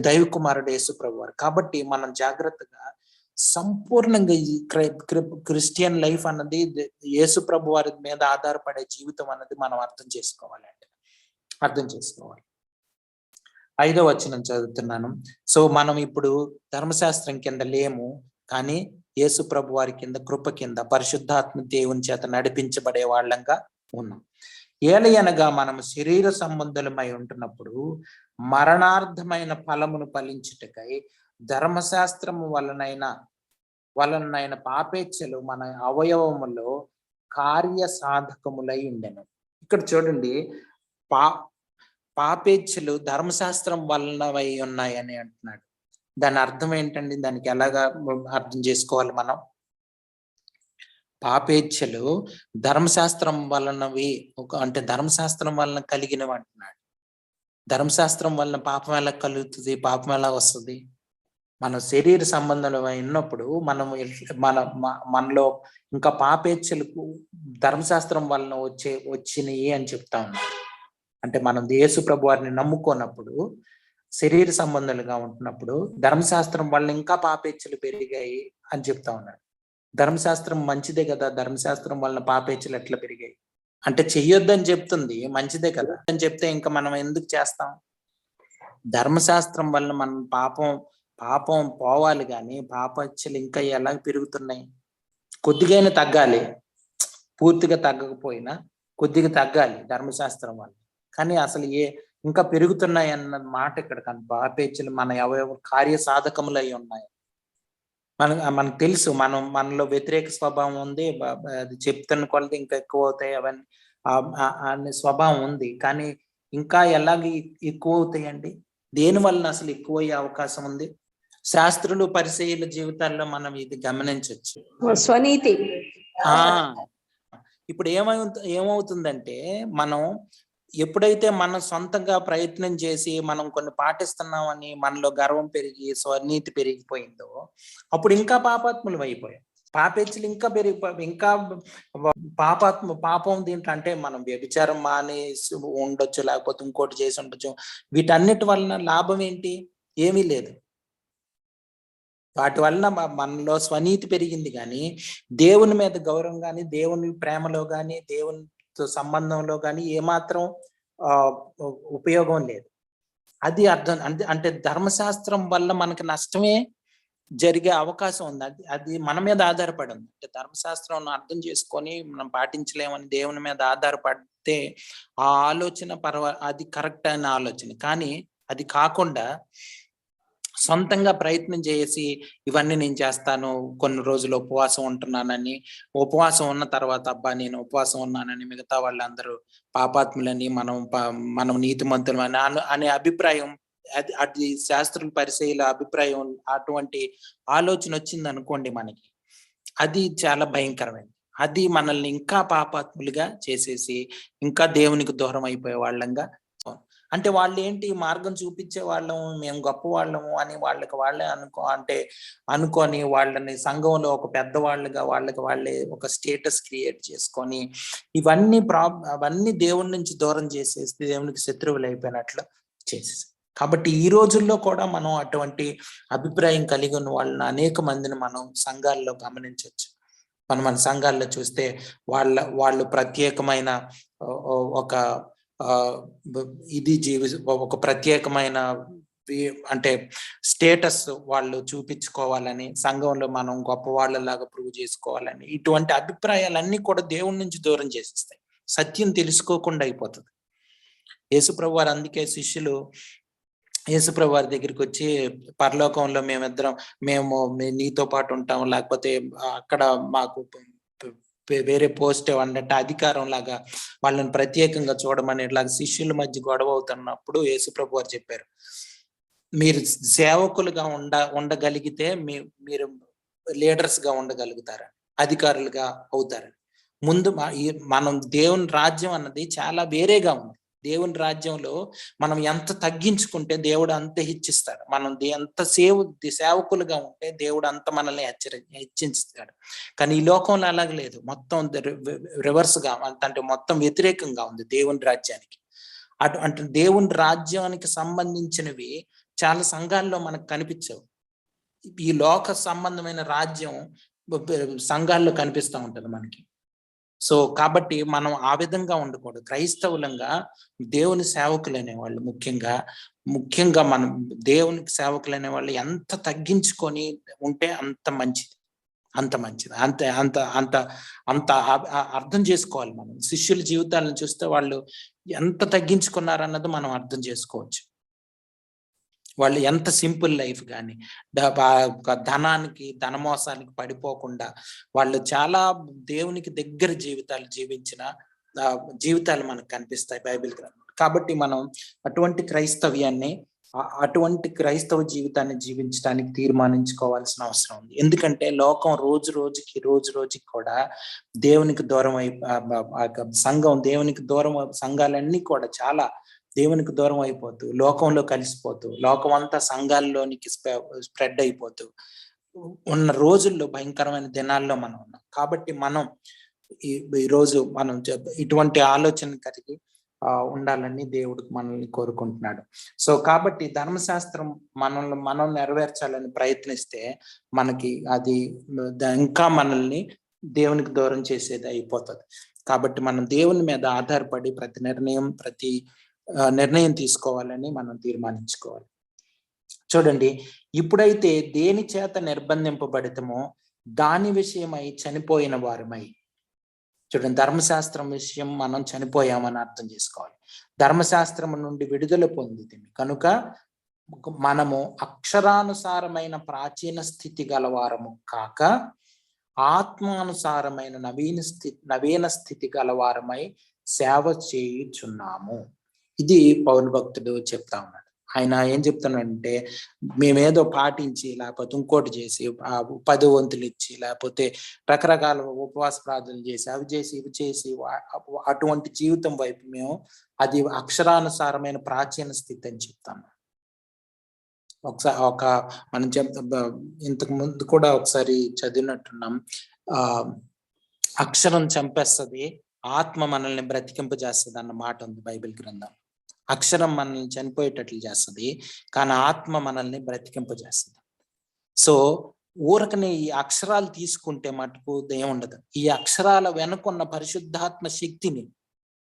దైవ కుమారుడు యేసు ప్రభు వారు. కాబట్టి మనం జాగ్రత్తగా సంపూర్ణంగా ఈ క్రిస్టియన్ లైఫ్ అన్నది యేసు ప్రభు వారి మీద ఆధారపడే జీవితం అన్నది మనం అర్థం చేసుకోవాలి. 5వ వచనం చదువుతున్నాను. సో మనం ఇప్పుడు ధర్మశాస్త్రం కింద లేము, కానీ యేసు ప్రభు వారి కింద, కృప కింద, పరిశుద్ధాత్మ దేవుని చేత నడిపించబడే వాళ్ళంగా ఉన్నాం. ఏలయనగా మనము శరీర సంబంధులమై ఉంటున్నప్పుడు మరణార్థమైన ఫలమును ఫలించుటకై ధర్మశాస్త్రము వలనైన పాపేచ్ఛలు మన అవయవములో కార్య సాధకములై ఉండెను. ఇక్కడ చూడండి, పాపేచ్ఛలు ధర్మశాస్త్రం వలనవై ఉన్నాయని అంటున్నాడు. దాని అర్థం ఏంటండి? దానికి ఎలాగా అర్థం చేసుకోవాలి మనం? పాపేచ్ఛలు ధర్మశాస్త్రం వలనవి, అంటే ధర్మశాస్త్రం వలన కలిగినవి అంటున్నాడు. ధర్మశాస్త్రం వలన పాపం ఎలా కలుగుతుంది? పాపం ఎలా వస్తుంది? మన శరీర సంబంధంలో ఉన్నప్పుడు మనలో ఇంకా పాపేచ్ఛలకు ధర్మశాస్త్రం వలన వచ్చినాయి అని చెప్తా ఉన్నాడు. అంటే మనం యేసు ప్రభు వారిని నమ్ముకున్నప్పుడు, శరీర సంబంధాలుగా ఉంటున్నప్పుడు ధర్మశాస్త్రం వల్ల ఇంకా పాపేచ్ఛలు పెరిగాయి అని చెప్తా ఉన్నాడు. ధర్మశాస్త్రం మంచిదే కదా, ధర్మశాస్త్రం వలన పాపేచ్ఛలు ఎట్లా పెరిగాయి? అంటే చెయ్యొద్దని చెప్తుంది, మంచిదే కదా అని చెప్తే ఇంకా మనం ఎందుకు చేస్తాం? ధర్మశాస్త్రం వలన మనం పాపం పోవాలి, కానీ పాపేచ్ఛలు ఇంకా ఎలా పెరుగుతున్నాయి? కొద్దిగైనా తగ్గాలి, పూర్తిగా తగ్గకపోయినా కొద్దిగా తగ్గాలి ధర్మశాస్త్రం వల్ల. కానీ అసలు ఇంకా పెరుగుతున్నాయి అన్న మాట ఇక్కడ కానీ పాపేచ్ఛలు మన అవయవ కార్య సాధకములు అయి ఉన్నాయి. మనకు తెలుసు మనలో వ్యతిరేక స్వభావం ఉంది, అది చెప్తున్న కొలది ఇంకా ఎక్కువ అవుతాయి అవన్నీ అనే స్వభావం ఉంది. కానీ ఇంకా ఎలాగ ఎక్కువ అవుతాయండి? దేని వలన అసలు ఎక్కువ అయ్యే అవకాశం ఉంది? శాస్త్రులు పరిసయ్యుల జీవితాల్లో మనం ఇది గమనించవచ్చు. స్వనీతి. ఇప్పుడు ఏమవుతుందంటే, మనం ఎప్పుడైతే మనం సొంతంగా ప్రయత్నం చేసి మనం కొన్ని పాటిస్తున్నామని మనలో గర్వం పెరిగి స్వనీతి పెరిగిపోయిందో, అప్పుడు ఇంకా పాపాత్ములు అయిపోయాం. పాపేచ్ఛలు ఇంకా ఇంకా పాపం దీంట్లో అంటే మనం వ్యభిచారం మాని ఉండొచ్చు, లేకపోతే ఇంకోటి చేసి ఉండొచ్చు. వీటన్నిటి వలన లాభం ఏంటి? ఏమీ లేదు. వాటి వలన మనలో స్వనీతి పెరిగింది, కానీ దేవుని మీద గౌరవం కానీ, దేవుని ప్రేమలో కానీ, దేవునితో సంబంధంలో కానీ ఏమాత్రం ఉపయోగం లేదు. అది అర్థం. అంటే ధర్మశాస్త్రం వల్ల మనకి నష్టమే జరిగే అవకాశం ఉంది. అది మన మీద ఆధారపడి ఉంది. అంటే ధర్మశాస్త్రం అర్థం చేసుకొని మనం పాటించలేమని దేవుని మీద ఆధారపడితే ఆ ఆలోచన అది కరెక్ట్ అయిన ఆలోచన. కానీ అది కాకుండా సొంతంగా ప్రయత్నం చేసి ఇవన్నీ నేను చేస్తాను, కొన్ని రోజులు ఉపవాసం ఉంటున్నానని, ఉపవాసం ఉన్న తర్వాత అబ్బా నేను ఉపవాసం ఉన్నానని మిగతా వాళ్ళందరూ పాపాత్ములని, మనం నీతిమంతులు అనే అభిప్రాయం, అది శాస్త్రుల పరిశీల అభిప్రాయం, అటువంటి ఆలోచన వచ్చింది అనుకోండి మనకి, అది చాలా భయంకరమైనది. అది మనల్ని ఇంకా పాపాత్ములుగా చేసేసి ఇంకా దేవునికి దూరం అయిపోయే వాళ్ళంగా. అంటే వాళ్ళు ఏంటి, మార్గం చూపించే వాళ్ళము, మేము గొప్ప వాళ్ళము అని వాళ్ళే అనుకొని వాళ్ళని సంఘంలో ఒక పెద్దవాళ్ళుగా వాళ్ళే ఒక స్టేటస్ క్రియేట్ చేసుకొని అవన్నీ దేవుడి నుంచి దూరం చేసేసి దేవునికి శత్రువులు అయిపోయినట్లు చేసేసి. కాబట్టి ఈ రోజుల్లో కూడా మనం అటువంటి అభిప్రాయం కలిగి ఉన్న వాళ్ళని అనేక మందిని మనం సంఘాల్లో గమనించవచ్చు. మన సంఘాల్లో చూస్తే వాళ్ళు ప్రత్యేకమైన ఒక ఒక ప్రత్యేకమైన అంటే స్టేటస్ వాళ్ళు చూపించుకోవాలని, సంఘంలో మనం గొప్ప వాళ్ళలాగా ప్రూవ్ చేసుకోవాలని, ఇటువంటి అభిప్రాయాలన్నీ కూడా దేవుడి నుంచి దూరం చేసేస్తాయి. సత్యం తెలుసుకోకుండా అయిపోతుంది. యేసుప్రభు వారు అందుకే శిష్యులు యేసుప్రభు వారి దగ్గరికి వచ్చి, పరలోకంలో మేము నీతో పాటు ఉంటాం, లేకపోతే అక్కడ మాకు వేరే పోస్ట్ అన్నట్టు అధికారం లాగా వాళ్ళని ప్రత్యేకంగా చూడమని ఇట్లాగా శిష్యుల మధ్య గొడవ అవుతున్నప్పుడు యేసుప్రభు వారు చెప్పారు, మీరు సేవకులుగా ఉండగలిగితే మీరు లీడర్స్ గా ఉండగలుగుతారా, అధికారులుగా అవుతారు. ముందు మనం దేవుని రాజ్యం అన్నది చాలా వేరేగా ఉంది. దేవుని రాజ్యంలో మనం ఎంత తగ్గించుకుంటే దేవుడు అంత హెచ్చిస్తాడు. మనం ఎంత సేవకులుగా ఉంటే దేవుడు అంత మనల్ని హెచ్చిస్తాడు. కానీ ఈ లోకంలో అలాగ లేదు. మొత్తం రివర్స్ గా, అంటే మొత్తం వ్యతిరేకంగా ఉంది దేవుని రాజ్యానికి. అంటే దేవుని రాజ్యానికి సంబంధించినవి చాలా సంఘాల్లో మనకు కనిపించవు. ఈ లోక సంబంధమైన రాజ్యం సంఘాల్లో కనిపిస్తూ ఉంటది మనకి. సో కాబట్టి మనం ఆ విధంగా ఉండకూడదు. క్రైస్తవులంగా దేవుని సేవకులు అనేవాళ్ళు ముఖ్యంగా మనం దేవునికి సేవకులు అనేవాళ్ళు ఎంత తగ్గించుకొని ఉంటే అంత మంచిది. అంత అర్థం చేసుకోవాలి. మనం శిష్యుల జీవితాలను చూస్తే వాళ్ళు ఎంత తగ్గించుకున్నారన్నది మనం అర్థం చేసుకోవచ్చు. వాళ్ళు ఎంత సింపుల్ లైఫ్ కానీ, ధనమోసానికి పడిపోకుండా వాళ్ళు చాలా దేవునికి దగ్గర జీవితాలు జీవించిన జీవితాలు మనకు కనిపిస్తాయి బైబిల్ గ్రంథంలో. కాబట్టి మనం అటువంటి క్రైస్తవ్యాన్ని అటువంటి క్రైస్తవ జీవితాన్ని జీవించడానికి తీర్మానించుకోవాల్సిన అవసరం ఉంది. ఎందుకంటే లోకం రోజు రోజుకి కూడా దేవునికి దూరం సంఘం దేవునికి దూరం, సంఘాలన్నీ కూడా చాలా దేవునికి దూరం అయిపోతూ, లోకంలో కలిసిపోతూ, లోకం అంతా సంఘాల్లోనికి స్ప్రెడ్ అయిపోతూ ఉన్న రోజుల్లో, భయంకరమైన దినాల్లో మనం ఉన్నాం. కాబట్టి మనం ఈరోజు మనం ఇటువంటి ఆలోచన కలిగి ఉండాలని దేవుడు మనల్ని కోరుకుంటున్నాడు. సో కాబట్టి ధర్మశాస్త్రం మనం నెరవేర్చాలని ప్రయత్నిస్తే మనకి అది ఇంకా మనల్ని దేవునికి దూరం చేసేది అయిపోతుంది. కాబట్టి మనం దేవుని మీద ఆధారపడి ప్రతి నిర్ణయం తీసుకోవాలని మనం తీర్మానించుకోవాలి. చూడండి, ఇప్పుడైతే దేని చేత నిర్బంధింపబడితమో దాని విషయమై చనిపోయిన వారమై. చూడండి, ధర్మశాస్త్రం విషయం మనం చనిపోయామని అర్థం చేసుకోవాలి. ధర్మశాస్త్రం నుండి విడుదల పొందితిమి కనుక మనము అక్షరానుసారమైన ప్రాచీన స్థితి గలవారము కాక ఆత్మానుసారమైన నవీన స్థితి గలవారమై సేవ చేయుచున్నాము. ఇది పౌలు భక్తుడు చెప్తా ఉన్నాడు. ఆయన ఏం చెప్తున్నాడంటే, మేమేదో పాటించి లేకపోతే ఇంకోటి చేసి 10 వంతులు ఇచ్చి లేకపోతే రకరకాల ఉపవాస ప్రార్థనలు చేసి అవి చేసి ఇవి చేసి అటువంటి జీవితం వైపు మేము అది అక్షరానుసారమైన ప్రాచీన స్థితి అని చెప్తాము. మనం ఇంతకు ముందు కూడా ఒకసారి చదివినట్టున్నాం. అక్షరం చంపేస్తుంది, ఆత్మ మనల్ని బ్రతికింపజేస్తుంది అన్న మాట ఉంది బైబిల్ గ్రంథం. అక్షరం మనల్ని చనిపోయేటట్లు చేస్తుంది, కానీ ఆత్మ మనల్ని బ్రతికింపజేస్తుంది. సో ఊరకనే ఈ అక్షరాలు తీసుకుంటే మటుకు ఏముండదు. ఈ అక్షరాల వెనుకున్న పరిశుద్ధాత్మ శక్తిని,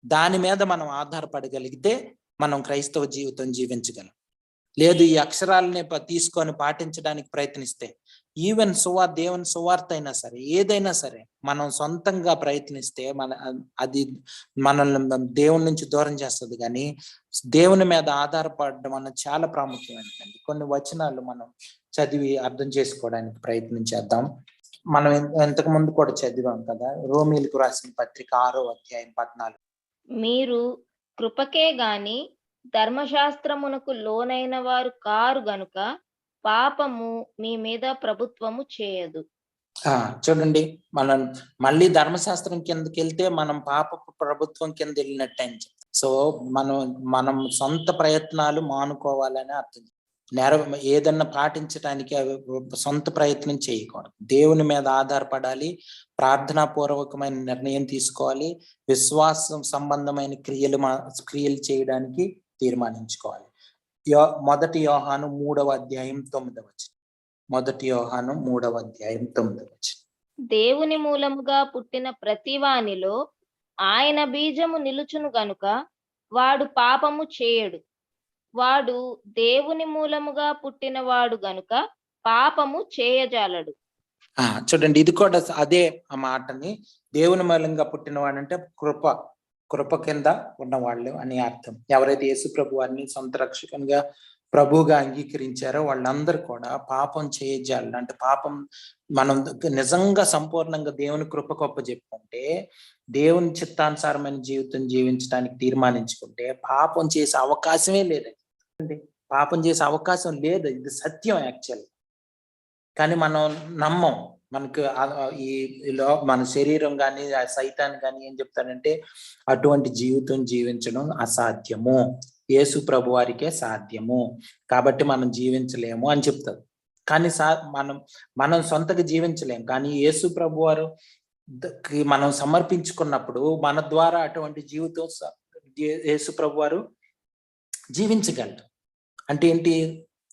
దాని మీద మనం ఆధారపడగలిగితే మనం క్రైస్తవ జీవితం జీవించగలం. లేదు, ఈ అక్షరాలనే తీసుకొని పాటించడానికి ప్రయత్నిస్తే ఈవెన్ దేవుని సువార్త అయినా సరే, ఏదైనా సరే మనం సొంతంగా ప్రయత్నిస్తే అది మనల్ని దేవుని నుంచి దూరం చేస్తుంది. కానీ దేవుని మీద ఆధారపడడం అన్నది చాలా ప్రాముఖ్యమైనది. కొన్ని వచనాలు మనం చదివి అర్థం చేసుకోవడానికి ప్రయత్నం చేద్దాం. మనం ఇంతకు ముందు కూడా చదివాం కదా, రోమీలకు రాసిన పత్రిక 6వ అధ్యాయం 14. మీరు కృపకే గాని ధర్మశాస్త్రమునకు లోనైన వారు కారు గనుక పాపము మీ మీద ప్రభుత్వము చేయదు. చూడండి, మనం మళ్ళీ ధర్మశాస్త్రం కిందకి వెళ్తే మనం పాప ప్రభుత్వం కింద వెళ్ళినట్టు అని చెప్తాం. సో మనం సొంత ప్రయత్నాలు మానుకోవాలని అర్థం. ఏదన్నా పాటించడానికి సొంత ప్రయత్నం చేయకూడదు. దేవుని మీద ఆధారపడాలి, ప్రార్థనాపూర్వకమైన నిర్ణయం తీసుకోవాలి, విశ్వాసం సంబంధమైన క్రియలు చేయడానికి తీర్మానించుకోవాలి. 1 యోహాను 3వ అధ్యాయం 9వ వచనం. 1 యోహాను 3వ అధ్యాయం 9వ వచనం. దేవుని మూలముగా పుట్టిన ప్రతివానిలో ఆయన బీజము నిలుచును గనుక వాడు పాపము చేయడు. వాడు దేవుని మూలముగా పుట్టిన వాడు గనుక పాపము చేయజాలడు. చూడండి, ఇది కూడా అదే ఆ మాటని. దేవుని మూలంగా పుట్టిన వాడంటే కృప కింద ఉన్నవాళ్ళు అని అర్థం. ఎవరైతే యేసు ప్రభు వారిని సొంత రక్షకునిగా ప్రభువుగా అంగీకరించారో వాళ్ళందరూ కూడా పాపం చేయజాలి. అంటే పాపం మనం నిజంగా సంపూర్ణంగా దేవుని కృప గొప్ప చెప్పుకుంటే, దేవుని చిత్తానుసారమైన జీవితం జీవించడానికి తీర్మానించుకుంటే పాపం చేసే అవకాశమే లేదండి. పాపం చేసే అవకాశం లేదు, ఇది సత్యం యాక్చువల్. కానీ మనం నమ్మం. మనకు మన శరీరం కానీ సైతాన్ కానీ ఏం చెప్తాడంటే అటువంటి జీవితం జీవించడం అసాధ్యము, యేసు ప్రభు వారికే సాధ్యము, కాబట్టి మనం జీవించలేము అని చెప్తారు. కానీ మనం సొంతగా జీవించలేము. కానీ యేసు ప్రభు వారు మనం సమర్పించుకున్నప్పుడు మన ద్వారా అటువంటి జీవితం యేసు ప్రభు వారు జీవించగలరు. అంటే ఏంటి?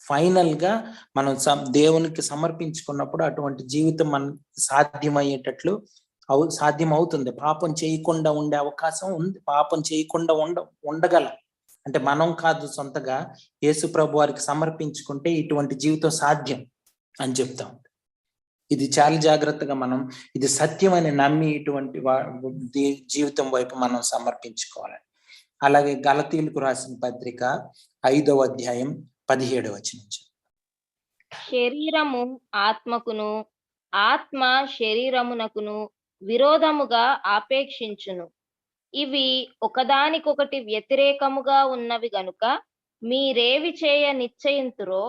ఫైనల్ గా మనం దేవునికి సమర్పించుకున్నప్పుడు అటువంటి జీవితం మనకి సాధ్యమయ్యేటట్లు సాధ్యం అవుతుంది. పాపం చేయకుండా ఉండే అవకాశం ఉంది. పాపం చేయకుండా ఉండగలం. అంటే మనం కాదు, సొంతగా యేసు ప్రభు వారికి సమర్పించుకుంటే ఇటువంటి జీవితం సాధ్యం అని చెప్తా ఉంది. ఇది చాలా జాగ్రత్తగా మనం ఇది సత్యం అని నమ్మి ఇటువంటి జీవితం వైపు మనం సమర్పించుకోవాలి. అలాగే గలతీయులకు రాసిన పత్రిక 5వ అధ్యాయం 17వ వచనం. శరీరము ఆత్మకును, ఆత్మ శరీరమునకును విరోధముగా ఆపేక్షించును. ఇవి ఒకదానికొకటి వ్యతిరేకముగా ఉన్నవి గనుక మీరేవి చేయ నిశ్చయింతురో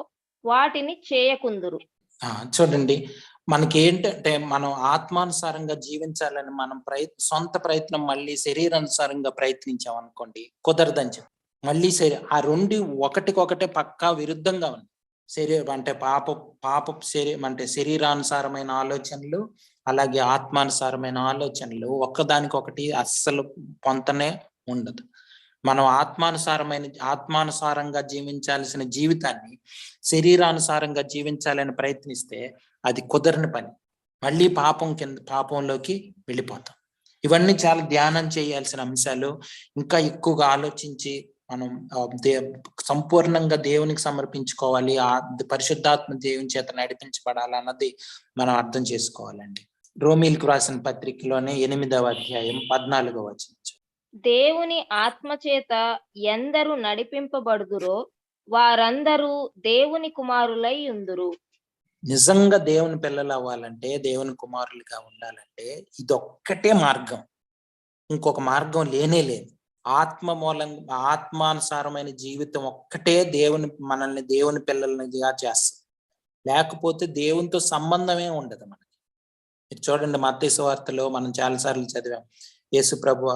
వాటిని చేయకుందురు. చూడండి, మనకి ఏంటంటే మనం ఆత్మానుసారంగా జీవించాలని మనం సొంత ప్రయత్నం మళ్ళీ శరీరానుసారంగా ప్రయత్నించాం అనుకోండి, కుదరదని చెప్పి మళ్ళీ ఆ రెండు ఒకటికొకటే పక్కా విరుద్ధంగా ఉంది. అంటే పాప అంటే శరీరానుసారమైన ఆలోచనలు, అలాగే ఆత్మానుసారమైన ఆలోచనలు ఒక్కదానికొకటి అస్సలు పొంతనే ఉండదు. మనం ఆత్మానుసారంగా జీవించాల్సిన జీవితాన్ని శరీరానుసారంగా జీవించాలని ప్రయత్నిస్తే అది కుదరని పని. మళ్ళీ పాపంలోకి వెళ్ళిపోతాం. ఇవన్నీ చాలా ధ్యానం చేయాల్సిన అంశాలు. ఇంకా ఎక్కువగా ఆలోచించి మనం సంపూర్ణంగా దేవునికి సమర్పించుకోవాలి, పరిశుద్ధాత్మ దేవుని చేత నడిపించబడాలి అన్నది మనం అర్థం చేసుకోవాలండి. రోమీలకు రాసిన పత్రికలోనే 8వ అధ్యాయం 14వ వచనం. దేవుని ఆత్మచేత ఎందరు నడిపింపబడుదురో వారందరూ దేవుని కుమారులై ఉందురు. నిజంగా దేవుని పిల్లలు అవ్వాలంటే, దేవుని కుమారులుగా ఉండాలంటే ఇదొక్కటే మార్గం, ఇంకొక మార్గం లేనే లేదు. ఆత్మానుసారమైన జీవితం ఒక్కటే మనల్ని దేవుని పిల్లలుగా చేస్తుంది. లేకపోతే దేవునితో సంబంధమే ఉండదు మనకి. మీరు చూడండి, మత్తయి సువార్తలో మనం చాలాసార్లు చదివాం. యేసు ప్రభు ఆ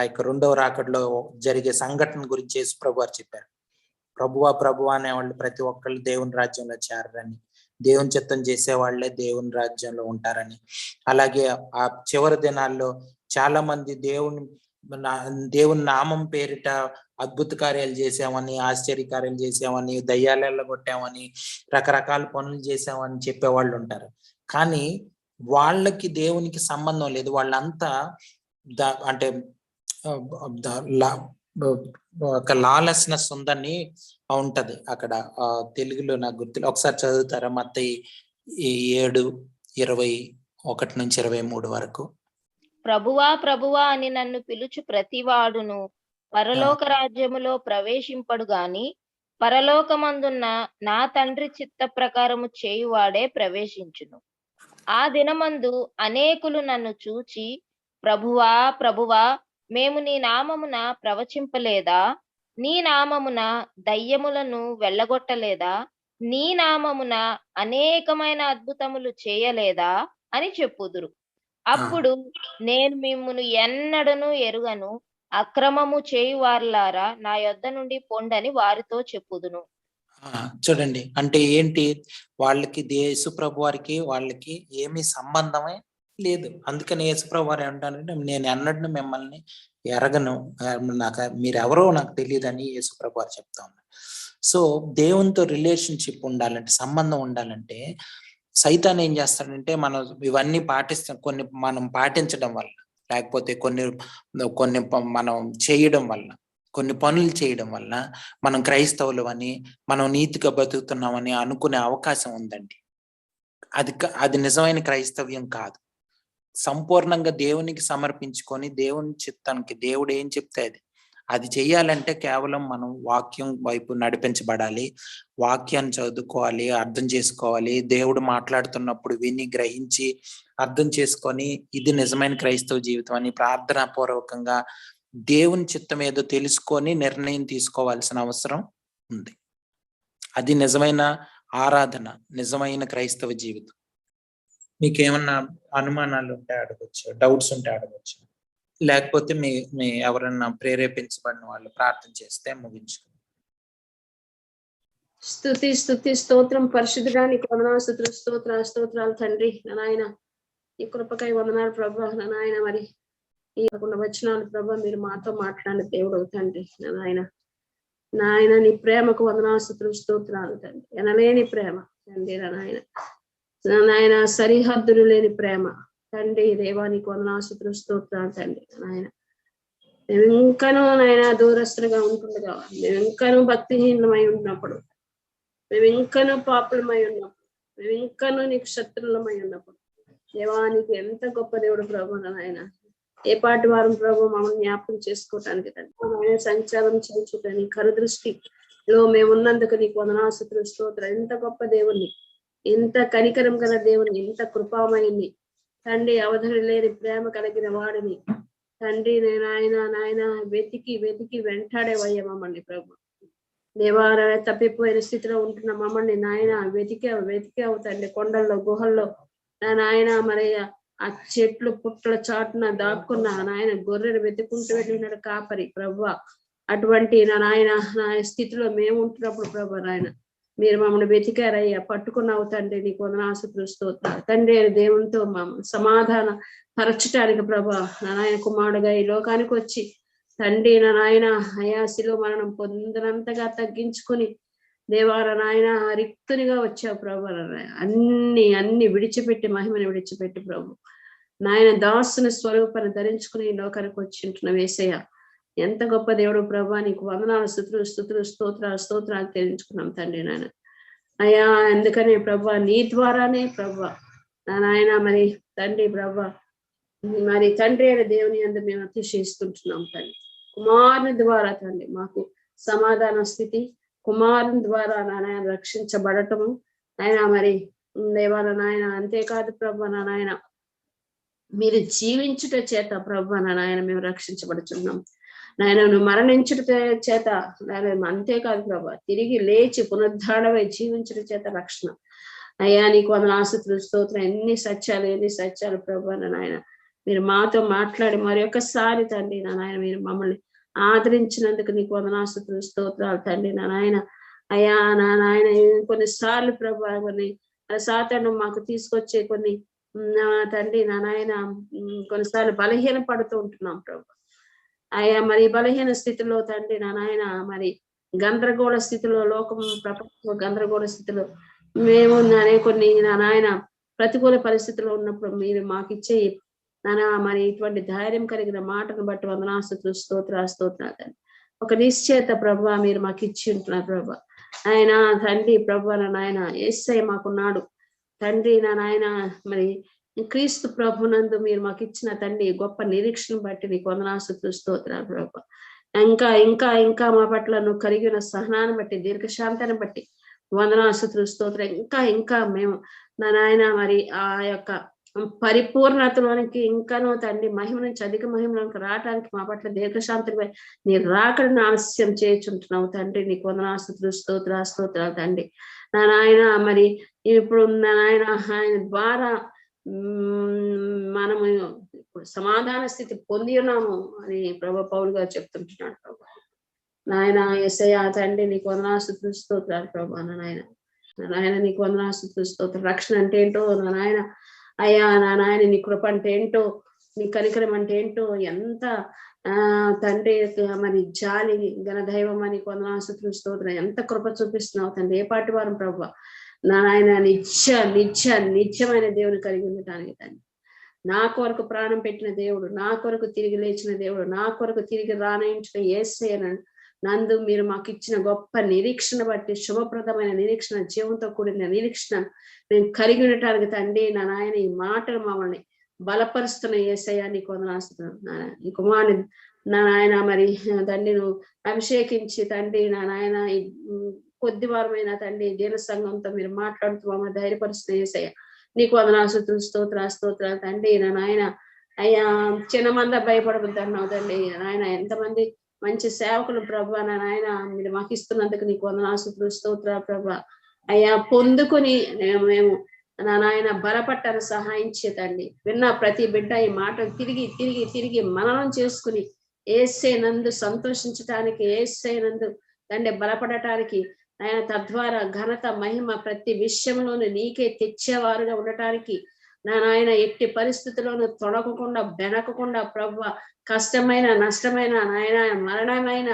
యొక్క 2వ రాకడలో జరిగే సంఘటన గురించి యేసు ప్రభు వారు చెప్పారు. ప్రభువా అనేవాళ్ళు ప్రతి ఒక్కళ్ళు దేవుని రాజ్యంలో చేరరని, దేవుని చిత్తం చేసే వాళ్ళే దేవుని రాజ్యంలో ఉంటారని, అలాగే ఆ చివరి దినాల్లో చాలా మంది దేవుని నామం పేరిట అద్భుత కార్యాలు చేసామని, ఆశ్చర్య కార్యాలు చేసామని, దయ్యాలలో కొట్టామని, రకరకాల పనులు చేసామని చెప్పేవాళ్ళు ఉంటారు. కానీ వాళ్ళకి దేవునికి సంబంధం లేదు. వాళ్ళంతా అంటే ఒక లాలెస్నెస్ ఉందని ఉంటది అక్కడ. తెలుగులో నాకు గుర్తు, ఒకసారి చదువుతారా? మత్తయి 7:21-23 వరకు. ప్రభువా ప్రభువా అని నన్ను పిలుచు ప్రతివాడును పరలోక రాజ్యములో ప్రవేశింపడు గాని పరలోకమందున్న నా తండ్రి చిత్త ప్రకారము చేయువాడే ప్రవేశించును. ఆ దినమందు అనేకులు నన్ను చూచి ప్రభువా ప్రభువా మేము నీ నామమున ప్రవచింపలేదా? నీ నామమున దయ్యములను వెళ్ళగొట్టలేదా? నీ నామమున అనేకమైన అద్భుతములు చేయలేదా అని చెప్పుదురు. అప్పుడు నేను మిమ్మును ఎన్నడను ఎరుగను, అక్రమము చేయువారులారా నా యొద్ద నుండి పొండని వారితో చెప్పుదును. చూడండి, అంటే ఏంటి? వాళ్ళకి యేసుప్రభు వారికి వాళ్ళకి ఏమీ సంబంధమే లేదు. అందుకని యేసుప్రభు వారు ఏమంటారంటే, నేను ఎన్నడూ మిమ్మల్ని ఎరగను, మీరెవరో నాకు తెలియదని యేసుప్రభు వారు చెప్తా ఉన్నారు. సో దేవునితో రిలేషన్షిప్ ఉండాలంటే, సంబంధం ఉండాలంటే సైతాన్ ఏం చేస్తాడంటే, మనం ఇవన్నీ కొన్ని మనం పాటించడం వల్ల, లేకపోతే కొన్ని మనం చేయడం వల్ల, కొన్ని పనులు చేయడం వల్ల మనం క్రైస్తవులు అని, మనం నీతిగా బతుకుతున్నామని అనుకునే అవకాశం ఉందండి. అది నిజమైన క్రైస్తవ్యం కాదు. సంపూర్ణంగా దేవునికి సమర్పించుకొని దేవుని చిత్తానికి దేవుడు ఏం చెప్తే అది చెయ్యాలంటే కేవలం మనం వాక్యం వైపు నడిపించబడాలి, వాక్యాన్ని చదువుకోవాలి, అర్థం చేసుకోవాలి, దేవుడు మాట్లాడుతున్నప్పుడు విని గ్రహించి అర్థం చేసుకొని ఇది నిజమైన క్రైస్తవ జీవితం అని ప్రార్థనాపూర్వకంగా దేవుని చిత్తం ఏదో తెలుసుకొని నిర్ణయం తీసుకోవాల్సిన అవసరం ఉంది. అది నిజమైన ఆరాధన, నిజమైన క్రైస్తవ జీవితం. మీకేమన్నా అనుమానాలు ఉంటే అడగచ్చు, డౌట్స్ ఉంటే అడగచ్చు, లేకపోతే మీ ఎవరన్నా ప్రేరేపించబడిన వాళ్ళు ప్రార్థన చేస్తే ముగించుకుంటాం. స్తుతి స్తోత్రం పరిశుద్ధడానికి వందనాలు, స్తోత్రాలు తండ్రి. నాయన ఈ కృపకై వందనాలు ప్రభా. నాయన మరి ఈ వచనాలు ప్రభా మీరు మాతో మాట్లాడిన దేవుడు తండ్రి. నాయన నీ ప్రేమకు వందనాలు, స్తోత్రాలు తండ్రి. ఎనలేని ప్రేమ తండ్రి. నాయన సరిహద్దులు లేని ప్రేమ తండ్రి. దేవానికి వందనాలు, స్తోత్రాలు తండ్రి. నాయన మేము ఇంకనూ నాయన దూరస్తులుగా ఉంటుండగా, మేము ఇంకనూ భక్తిహీనమై ఉన్నప్పుడు, మేము ఇంకనూ పాపులమై ఉన్నప్పుడు, మేము ఇంకనూ నీకు శత్రులమై ఉన్నప్పుడు, దేవానికి ఎంత గొప్ప దేవుడు ప్రభు. నాయన ఏ పాటి వారం ప్రభు మమ్మల్ని జ్ఞాపకం చేసుకోవటానికి తండ్రి, సంచారం చేయించుట నీ కరుదృష్టిలో మేము ఉన్నందుకు నీకు వందనాలు, స్తోత్రం. ఎంత గొప్ప దేవుణ్ణి, ఎంత కనికరం గల దేవుని, ఎంత కృపామయుని తండ్రి, అవధులు లేని ప్రేమ కలిగిన వాడిని తండ్రి నాయన వెతికి వెతికి వెంటాడేవయ్యా మమ్మల్ని ప్రభు. దేవార తప్పిపోయిన స్థితిలో ఉంటున్న మమ్మల్ని నాయన వెతికావు తండ్రి. కొండల్లో గుహల్లో నాయన మరి ఆ చెట్లు పుట్టల చాటున దాక్కున్న నాయన గొర్రెను వెతుకుంటూ వెళ్ళినాడు కాపరి ప్రభు. అటువంటి నాయన నా స్థితిలో మేము ఉంటున్నప్పుడు ప్రభు నాయన మీరు మమ్మల్ని వెతికారయ్యా, పట్టుకున్నావు తండ్రి. నీకు వందనాస్తుతులు స్తోత్రాలు తండ్రి. దేవునితో సమాధాన పరచటానికి ప్రభా నాయన కుమారుడుగా ఈ లోకానికి వచ్చి తండ్రి నాయన అయాసిలో మరణం పొందినంతగా తగ్గించుకుని దేవార నాయన రిక్తునిగా వచ్చావు ప్రభు. అన్ని విడిచిపెట్టి మహిమని విడిచిపెట్టి ప్రభు నాయన దాసుని స్వరూపాన్ని ధరించుకుని ఈ లోకానికి వచ్చి ఉంటున్నావు యేసయ్య. ఎంత గొప్ప దేవుడు ప్రభా. నీకు వందనాలు స్తోత్రాలు తెలుసుకున్నాం తండ్రి నాయన. అయ్యా ఎందుకని ప్రభా నీ ద్వారానే ప్రభా నాయన మరి తండ్రి ప్రభా మరి తండ్రి అయిన దేవుని అందు మేము అతిశయిస్తుంటున్నాం తండ్రి. కుమారుని ద్వారా తండ్రి మాకు సమాధాన స్థితి, కుమారుని ద్వారా నాయన రక్షించబడటము ఆయన మరి దేవాల నాయన. అంతేకాదు ప్రభా నాయన మీరు జీవించుట చేత ప్రభా నాయన మేము రక్షించబడుతున్నాం నాయన. నువ్వు మరణించుట చేత అంతేకాదు ప్రభా తిరిగి లేచి పునరుద్ధారణమై జీవించుట చేత రక్షణ. అయ్యా నీకు వందనాస్తుతులు స్తోత్రం. ఎన్ని సత్యాలు ప్రభా నాయన మీరు మాతో మాట్లాడి మరి ఒక్కసారి తండ్రి నాయన మీరు మమ్మల్ని ఆదరించినందుకు నీకు వందనాస్తుతులు స్తోత్రాలు తండ్రి నాయన. అయ్యా నాయన కొన్నిసార్లు ప్రభా కొన్ని సాతాను మాకు తీసుకొచ్చే కొన్ని తండ్రి నాయన కొన్నిసార్లు బలహీన పడుతూ ఉంటున్నాం ప్రభా. అయ్యా మరి బలహీన స్థితిలో తండ్రి నాయన మరి గందరగోళ స్థితిలో లోకం ప్రపంచ గందరగోళ స్థితిలో మేము కొన్ని నాయన ప్రతికూల పరిస్థితిలో ఉన్నప్పుడు మీరు మాకు ఇచ్చే నానా మరి ఇటువంటి ధైర్యం కలిగిన మాటను బట్టి వందనాస్తుతులు స్తోత్రాలు. ఒక నిశ్చేత ప్రభా మీరు మాకు ఇచ్చి ఉంటున్నారు ప్రభా. ఆయన తండ్రి ప్రభా నాయన యేసయ్య మాకున్నాడు తండ్రి నాయన. మరి క్రీస్తు ప్రభునందు మీరు మాకు ఇచ్చిన తండ్రి గొప్ప నిరీక్షను బట్టి నీకు వందనాస్తుతులు స్తోత్రాలు ప్రభా. ఇంకా మా పట్ల నువ్వు కలిగిన సహనాన్ని బట్టి దీర్ఘశాంతాన్ని బట్టి వందనాస్తుతులు స్తోత్రం. ఇంకా మేము నాయన మరి ఆ యొక్క పరిపూర్ణతలోనికి ఇంకానూ తండ్రి మహిమ నుంచి అధిక మహిమలోనికి రావడానికి మా పట్ల దీర్ఘశాంతిపై నీ రాకడను ఆలస్యం చేయించుంటున్నావు తండ్రి. నీకు వందనాస్తుతులు స్తోత్రాలు తండ్రి నాయన. మరి ఇప్పుడు నాయన ఆయన ద్వారా మనము సమాధాన స్థితి పొంది ఉన్నాము అని ప్రభు పౌలు గారు చెప్తుంటున్నాడు ప్రభా నాయన. యేసయ్య తండ్రి నీకు వందనాస్తుతులు స్తోత్రాలు ప్రభా నాయన. నీకు వందనాస్తుతులు స్తోత్రం. రక్షణ అంటే ఏంటో నాయన అయ్యా నాయన. నీ కృప అంటే ఏంటో, నీ కనికరం అంటే ఏంటో, ఎంత తండ్రి మరి జాలి ఘనదైవం అని వందనాస్తుతులు స్తోత్రం. ఎంత కృప చూపిస్తున్నావు తండ్రి. ఏ పాటి వారం ప్రభు నాయన నిత్యమైన దేవుని కలిగి ఉండటానికి తండ్రి. నా కొరకు ప్రాణం పెట్టిన దేవుడు, నా కొరకు తిరిగి లేచిన దేవుడు, నా కొరకు తిరిగి రానయించిన యేసయ్య నందు మీరు మాకు ఇచ్చిన గొప్ప నిరీక్షణ బట్టి శుభప్రదమైన నిరీక్షణ, జీవంతో కూడిన నిరీక్షణ మేము కలిగి ఉండటానికి తండ్రి నాయన ఈ మాటలు మమ్మల్ని బలపరుస్తున్న యేసయ్య నీకు వందనాస్తుతున్నాను నాయన. ఈ కుమారుని నాయన మరి తండ్రి నువ్వు అభిషేకించి తండ్రి నాయన కొద్ది వారమైన తండ్రి దీన సంఘంతో మీరు మాట్లాడుతూ మమ్మల్ని ధైర్యపరుస్తున్న యేసయ్య నీకు వందనాస్తుతులు స్తోత్రాలు తండ్రి నాయన. అయ్యా చిన్న మంద భయపడవద్దు అన్నావు తండ్రి నాయన. ఎంతమంది మంచి సేవకులు ప్రభా నాయన మీరు మాకు ఇస్తున్నందుకు నీకు వందనాస్తుతులు స్తోత్రాలు ప్రభా. అయ్యా పొందుకుని మేము నాయన బలపట్టారు సహాయం చేతండి. విన్న ప్రతి బిడ్డ ఈ మాటలు తిరిగి మననం చేసుకుని యేసయ్య నందు సంతోషించటానికి, యేసయ్య నందు తండ్రి బలపడటానికి ఆయన తద్వారా ఘనత మహిమ ప్రతి విషయంలోనూ నీకే తెచ్చేవారుగా ఉండటానికి నాయన ఎట్టి పరిస్థితుల్లోనూ తొడగకుండా బెనకకుండా ప్రభు కష్టమైన నష్టమైన నాయన మరణమైన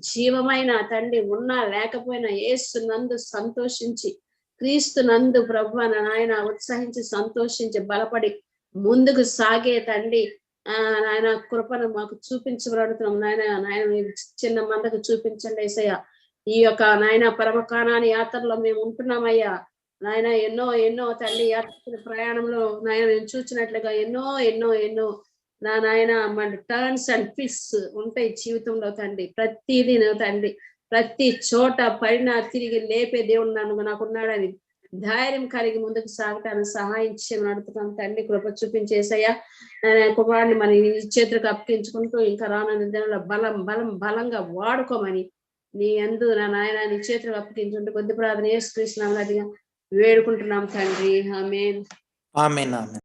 జీవమైన తండ్రి ఉన్నా లేకపోయినా యేసు నందు సంతోషించి క్రీస్తు నందు ప్రభు నాయన ఉత్సహించి సంతోషించి బలపడి ముందుకు సాగే తండ్రి నాయన కృపను మాకు చూపించబడుతున్నాం నాయన చిన్న మందకు చూపించండి యేసయ్య. ఈ యొక్క నాయన పరమకానాని యాత్రలో మేము ఉంటున్నామయ్యా నాయన. ఎన్నో తండ్రి యాత్ర ప్రయాణంలో నాయన మేము చూసినట్లుగా ఎన్నో నాయన మన టర్న్స్ అండ్ ట్విస్ట్స్ ఉంటాయి జీవితంలో తండ్రి. ప్రతిదీ తండ్రి ప్రతి చోట పడినా తిరిగి లేపే దేవుడు నాకున్నాడని ధైర్యం కలిగి ముందుకు సాగటానికి సహాయం చేయమని అడుగుతున్నాం తండ్రి. కృప చూపించేసయ్యా కుమారుని మన చేతులకు అప్పగించుకుంటూ ఇంకా రానున్న దినంలో బలంగా వాడుకోమని నీ యందు నా నాయన నీ చేతులకు అప్పగించుకుంటూ కొద్ది ప్రార్థన యేసుక్రీస్తు నామమున అదిగా వేడుకుంటున్నాం తండ్రి. ఆమేన్. ఆమేన్. ఆమేన్.